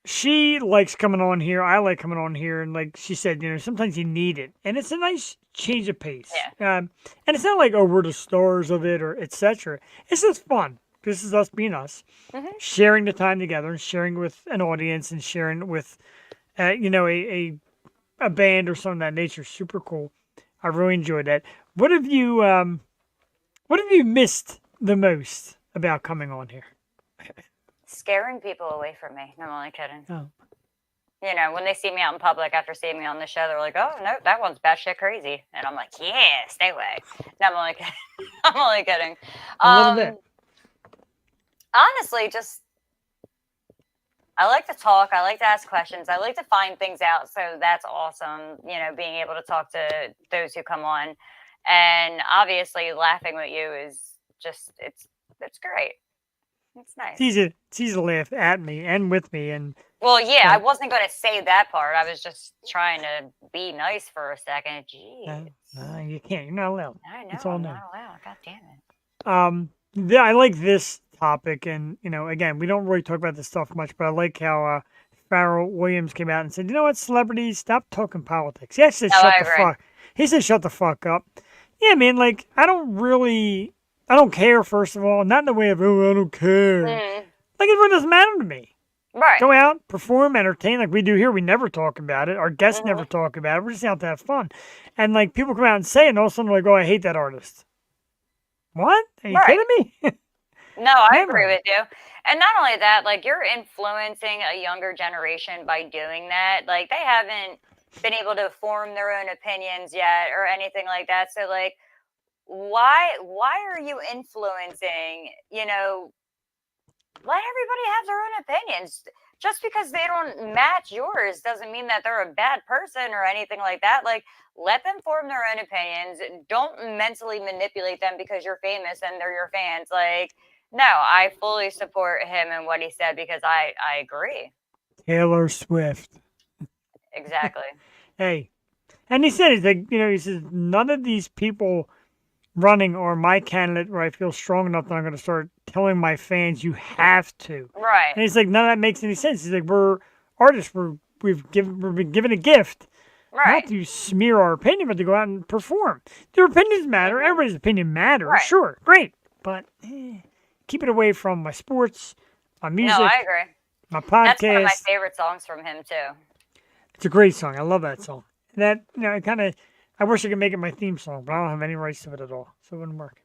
She likes coming on here. I like coming on here. And like she said, sometimes you need it. And it's a nice change of pace. Yeah. And it's not like, oh, we're the stars of it or etc. It's just fun. This is us being us. Mhm. Sharing the time together and sharing with an audience and sharing with, a band or something of that nature. Super cool. I really enjoyed that. What have you missed the most about coming on here? Scaring people away from me. No, I'm only kidding. Oh. When they see me out in public after seeing me on the show, they're like, "Oh no, that one's batshit crazy," and I'm like, "Yeah, stay away." No, I'm only kidding. I'm only kidding. A little bit. Honestly, I like to talk. I like to ask questions. I like to find things out. So that's awesome. Being able to talk to those who come on, and obviously laughing with you is just it's great. It's nice. It's easy to laugh at me and with me. And Well, yeah, I wasn't going to say that part. I was just trying to be nice for a second. Jeez. no, you can't. You're not allowed. I know. It's all I'm new. not allowed. God damn it. I like this topic, and again, we don't really talk about this stuff much, but I like how Pharrell Williams came out and said, "You know what, celebrities, stop talking politics." He actually said, "Shut the fuck." He said, "Shut the fuck up." Yeah, man. I don't care. First of all, not in the way of, "Oh, I don't care." Mm. It really doesn't matter to me. Right. Go out, perform, entertain, like we do here. We never talk about it. Our guests Mhm. never talk about it. We're just out to have fun. And people come out and say it, and all of a sudden they're like, "Oh, I hate that artist." What? Are you kidding me? No, I Never. agree with you. And not only that, you're influencing a younger generation by doing that. They haven't been able to form their own opinions yet or anything like that. So why are you influencing, let everybody have their own opinions. Just because they don't match yours doesn't mean that they're a bad person or anything like that. Let them form their own opinions. Don't mentally manipulate them because you're famous and they're your fans. No, I fully support him and what he said because I agree. Taylor Swift. Exactly. Hey. And he said, he says, none of these people running are my candidate where I feel strong enough that I'm going to start telling my fans, you have to. Right. And he's like, none of that makes any sense. He's like, we're artists. We've been given a gift. Right. Not to smear our opinion, but to go out and perform. Their opinions matter. Mhm. Everybody's opinion matters. Right. Sure. Great. But keep it away from my sports, my music, No, I agree. my podcast. That's one of my favorite songs from him too. It's a great song. I love that song. That, I wish I could make it my theme song, but I don't have any rights to it at all. So it wouldn't work.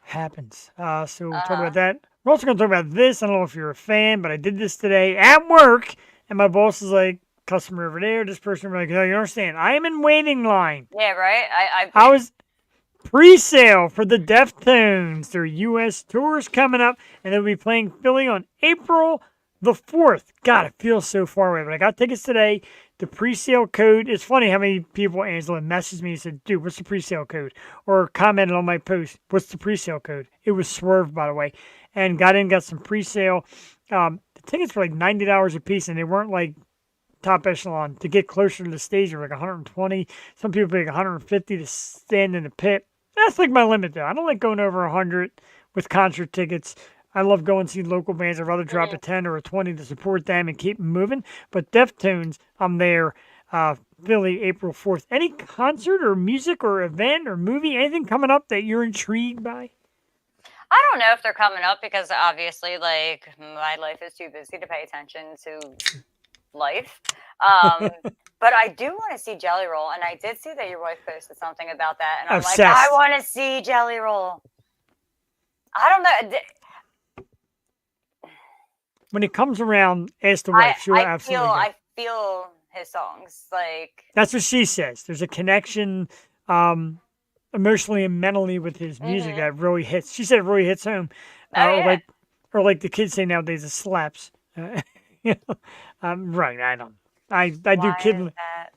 Happens. So we'll talk about that. We're also going to talk about this. I don't know if you're a fan, but I did this today at work, and my boss is like, customer over there, this person, we're like, no, you understand. I am in waiting line. Yeah, right? I was pre-sale for the Deftones. Their U.S. tour's coming up, and they'll be playing Philly on April the 4th. God, it feels so far away, but I got tickets today. The pre-sale code, it's funny how many people, Angela, messaged me and said, dude, what's the pre-sale code? Or commented on my post, what's the pre-sale code? It was Swerve, by the way. And got some pre-sale. The tickets were $90 a piece, and they weren't top echelon. To get closer to the stage, they were $120. Some people pay $150 to stand in the pit. That's my limit, though. I don't like going over 100 with concert tickets. I love going to see local bands. I'd rather drop a 10 or a 20 to support them and keep 'em moving. But Deftones, I'm there. Philly, April 4th. Any concert or music or event or movie, anything coming up that you're intrigued by? I don't know if they're coming up because obviously, like, my life is too busy to pay attention to life. But I do want to see Jelly Roll, and I did see that your wife posted something about that, and I'm like, I Obsessed. want to see Jelly Roll. I don't know. When it comes around, ask the wife. She'll absolutely go. I feel his songs. Like, That's what she says. There's a connection emotionally and mentally with his music that really hits. She said it really hits home. yeah. or like the kids say nowadays, it slaps. Right. I don't. I do why kid. is that?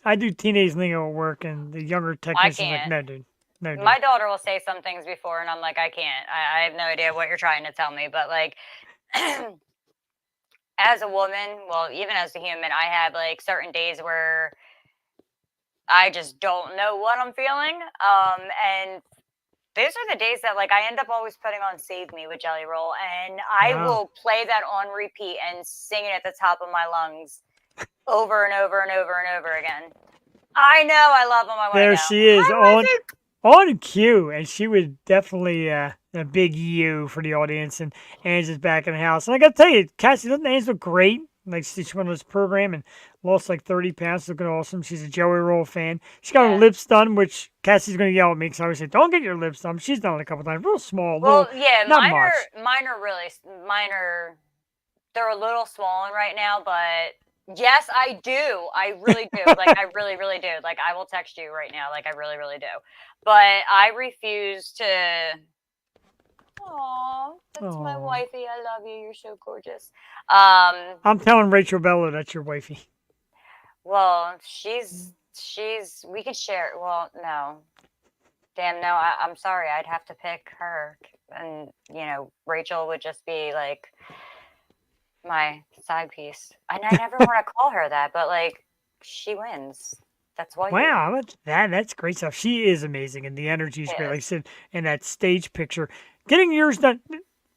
I do teenage lingo at work, and the younger technicians are like, can't. no, dude. No, dude. My daughter will say some things before, and I'm like, I can't. I have no idea what you're trying to tell me. But, like, as a woman, well, even as a human, I have, like, certain days where I just don't know what I'm feeling. And those are the days that, like, I end up always putting on Save Me with Jelly Roll, and I Wow. will play that on repeat and sing it at the top of my lungs over and over and over and over again. I know I love them. I want to There go. she is I on cue, and she would definitely a big you for the audience. And Angela's back in the house, and I got to tell you, Cassie, doesn't Angela look great? Like she went on this program and lost like 30 pounds, looking awesome. She's a Joey Roll fan. She got her lips done, which Cassie's gonna yell at me because I always say, "Don't get your lips done." She's done it a couple times, real small, Well, little, yeah, not mine much. are they're a little swollen right now, but yes, I do. I really do. Like, I really, really do. Like, I will text you right now. Like, I really, really do. But I refuse to. Aw, that's my Aw. wifey. I love you. You're so gorgeous. I'm telling Rachel Bello that's your wifey. Well, we could share. Well, no. Damn, no, I'm sorry. I'd have to pick her. And, Rachel would just be like my side piece. And I never want to call her that, but, like, she wins. That's why. Wow, that's great stuff. She is amazing, and the energy is great. Like I said, in that stage picture, getting yours done.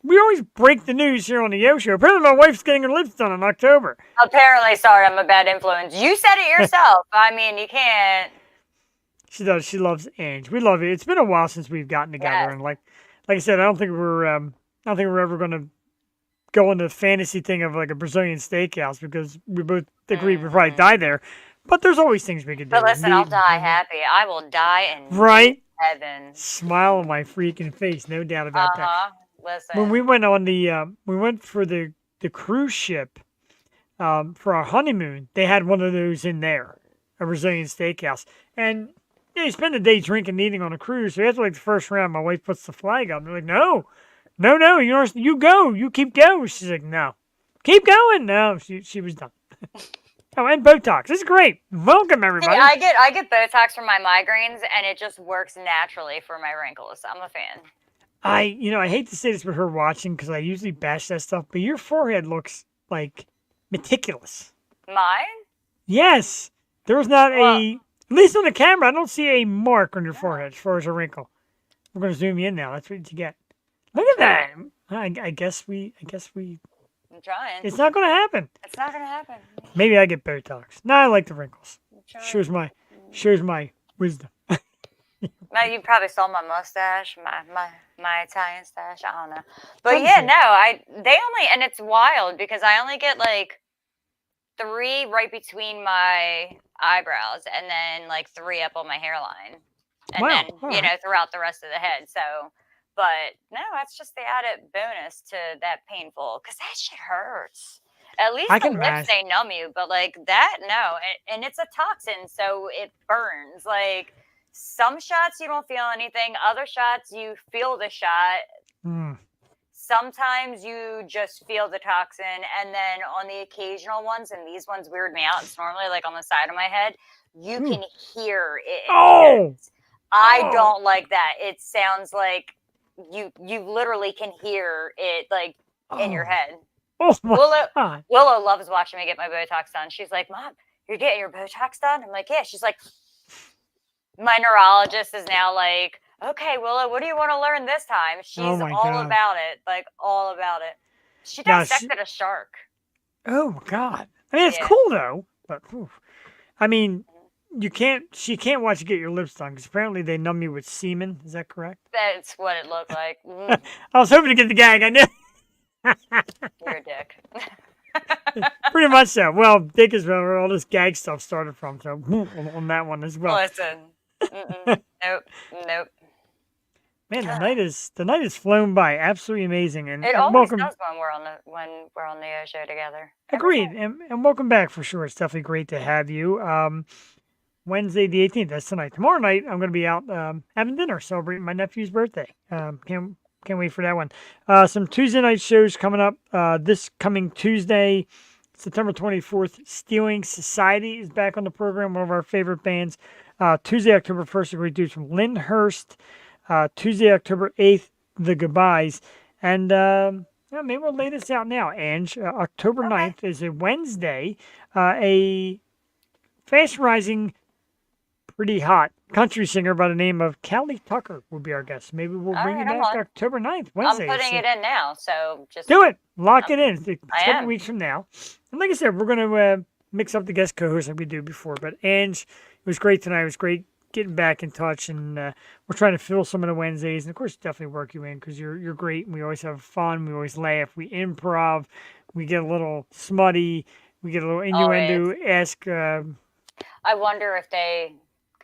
We always break the news here on the Yo Show. Apparently, my wife's getting her lips done in October. Apparently, sorry, I'm a bad influence. You said it yourself. I mean, you can't. She does. She loves Ange. We love it. It's been a while since we've gotten together, Yes. and like I said, I don't think we're ever gonna go into the fantasy thing of like a Brazilian steakhouse because we both agree we'd probably die there. But there's always things we could do. But listen, I'll Meet- die happy. I will die in Right? heaven. Smile on my freaking face, no doubt about that. Listen. When we went on we went for the cruise ship for our honeymoon, they had one of those in there, a Brazilian steakhouse. And you spend the day drinking and eating on a cruise. So after like the first round, my wife puts the flag up. They're like, no, you go, you keep going. She's like, no, keep going. No, she was done. Oh, and Botox. It's great. Welcome, everybody. See, I get Botox for my migraines, and it just works naturally for my wrinkles. I'm a fan. I hate to say this with her watching because I usually bash that stuff, but your forehead looks like meticulous. Mine? Yes. There was not at least on the camera, I don't see a mark on your forehead as far as a wrinkle. We're going to zoom you in now. That's what you get. Look at that. I guess we, I'm trying. it's not going to happen. It's not gonna happen. Maybe I get Botox. No, I like the wrinkles. I'm trying. Shows my wisdom. No, you probably saw my mustache, my Italian stash. I don't know, but yeah, no, and it's wild because I only get like 3 right between my eyebrows, and then like 3 up on my hairline, and Wow, then all right. throughout the rest of the head. So, but no, that's just the added bonus to that painful because that shit hurts. At least I the can lips imagine. they numb you, but like that, no, and it's a toxin, so it burns. Like some shots you don't feel anything, other shots you feel the shot. Mm. Sometimes you just feel the toxin, and then on the occasional ones, and these ones weird me out. It's normally like on the side of my head. You can hear it. Oh! I don't like that. It sounds like you literally can hear it like in your head. Oh my God. Willow loves watching me get my Botox done. She's like, Mom, you're getting your Botox done? I'm like, yeah. She's like, my neurologist is now like, okay, Willow, what do you want to learn this time? She's Oh my all God. about it, like all about it. She Now, dissected a shark. Oh God. I mean, it's Yeah. cool though, but I mean, she can't watch you get your lips done because apparently they numb you with semen. Is that correct? That's what it looked like. I was hoping to get the gag. I knew. You're a dick. Pretty much so. Well, Dick is where all this gag stuff started from. So on that one as well. Listen. Nope. Nope. Man, the night has flown by. Absolutely amazing. And, It and always welcome. does when we're on the show together. Agreed. And welcome back for sure. It's definitely great to have you. Wednesday the 18th. That's tonight. Tomorrow night I'm going to be out having dinner, celebrating my nephew's birthday. Can't wait for that one. Some Tuesday night shows coming up. This coming Tuesday, September 24th, Stealing Society is back on the program. One of our favorite bands. Tuesday, October 1st, a great dude from Lyndhurst. Tuesday, October 8th, The Goodbyes. And maybe we'll lay this out now, Ange. October 9th is a Wednesday. A fast-rising, pretty hot country singer by the name of Callie Tucker will be our guest. Maybe we'll All bring right, you I'm back on. October 9th, Wednesday. I'm putting it in now, so just Do it. Lock it in. It's a I couple am. weeks from now. And like I said, we're going to mix up the guest co-hosts like we do before. But Ange, it was great tonight. It was great getting back in touch. And we're trying to fill some of the Wednesdays. And, of course, definitely work you in because you're great. And we always have fun. We always laugh. We improv. We get a little smutty. We get a little innuendo. Ask. I wonder if they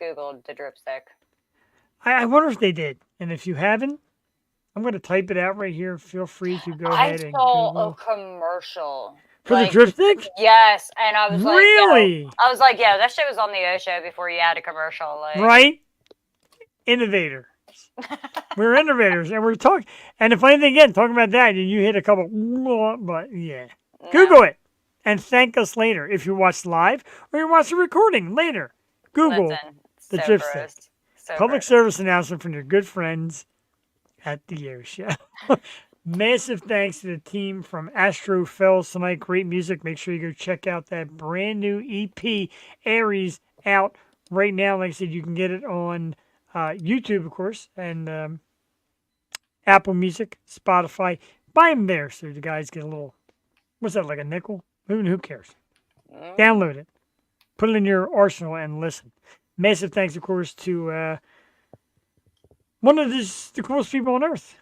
Googled the dripstick. I wonder if they did. And if you haven't, I'm going to type it out right here. Feel free to go I ahead and saw Google. a commercial. For like, the dripstick? Yes, and I was Really? like, I was like, yeah, that shit was on the O show before you had a commercial. Like, Right? Innovator. We're innovators, and we're talking. And the funny thing again, talking about that, and you hit a couple, but yeah. Google it and thank us later if you watch live or you watch the recording later. Google Listen, the so dripstick. gross. So Public gross. service announcement from your good friends at the Air Show. Massive thanks to the team from Astrophels tonight. Great music. Make sure you go check out that brand new EP, Aries, out right now. Like I said, you can get it on YouTube, of course, and Apple Music, Spotify. Buy them there so the guys get a little, what's that, like a nickel? Who cares? Download it. Put it in your arsenal and listen. Massive thanks, of course, to one of the coolest people on earth.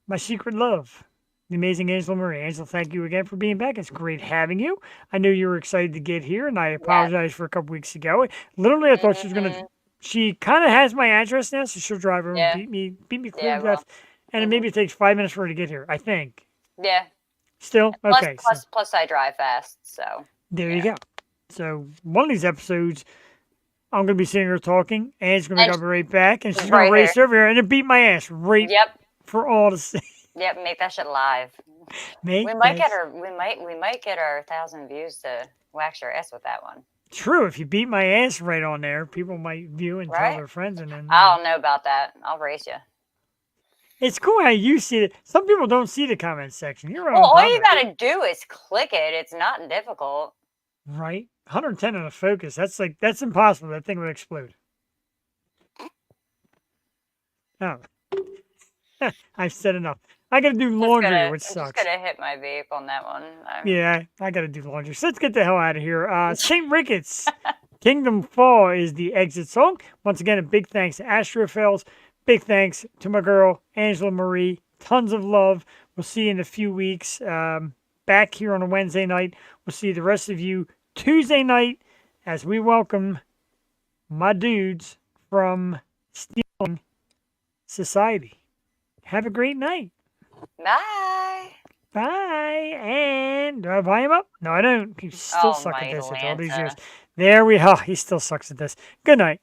My secret love, the amazing Angela Marie. Angela, thank you again for being back. It's great having you. I knew you were excited to get here, and I apologize for a couple weeks ago. Literally, I thought she was going to. She kind of has my address now, so she'll drive over and beat me clear to death. And maybe it takes 5 minutes for her to get here, I think. Yeah. Still? Okay. Plus I drive fast, so. There you go. So one of these episodes, I'm going to be sitting here talking, Anne's going to be right back, and she's going to race over here and then beat my ass right for all to see. Yep, make that shit live. We might get our 1,000 views to wax your ass with that one. True, if you beat my ass right on there, people might view and tell their friends, and then I don't know about that. I'll race you. It's cool how you see it. Some people don't see the comment section. You're well, all you gotta do is click it. It's not difficult. Right, 110 on a focus. That's impossible. That thing would explode. Oh, I've said enough. I got to do laundry, which sucks. I'm just gonna hit my vape on that one. Yeah, I got to do laundry. So let's get the hell out of here. St. Ricketts, Kingdom Fall is the exit song. Once again, a big thanks to Astrophels. Big thanks to my girl, Angela Marie. Tons of love. We'll see you in a few weeks. Back here on a Wednesday night. We'll see the rest of you Tuesday night as we welcome my dudes from Stealing Society. Have a great night. Bye. Bye. And do I have volume up? No, I don't. He still sucks at this after all these years. Atlanta. There we are. He still sucks at this. Good night.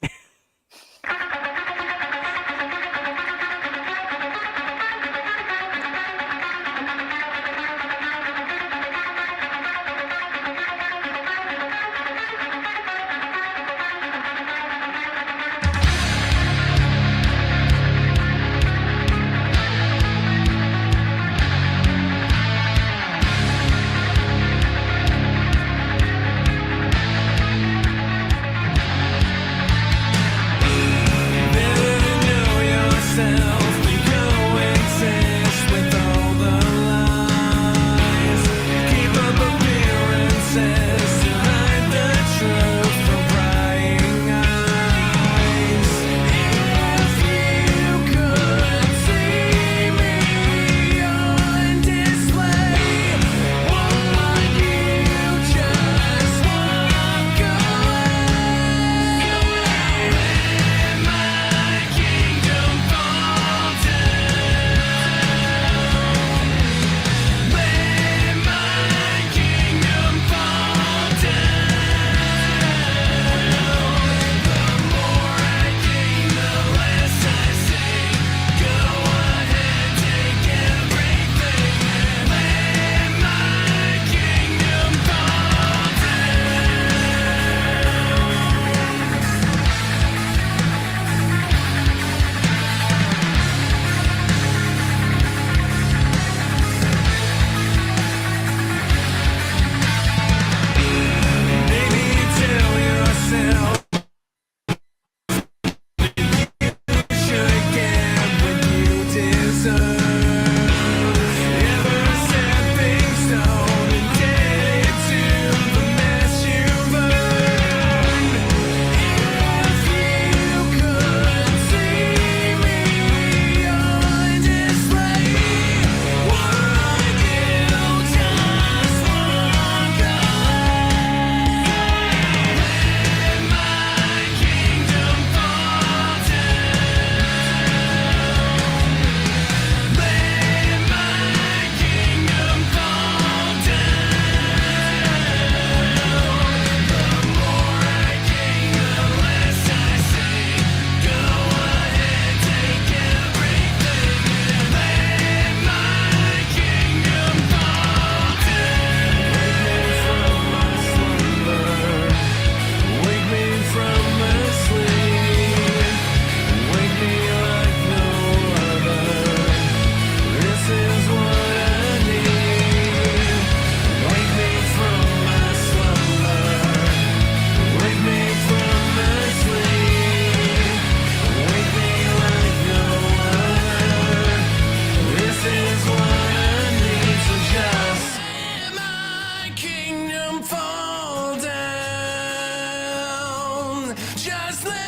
just let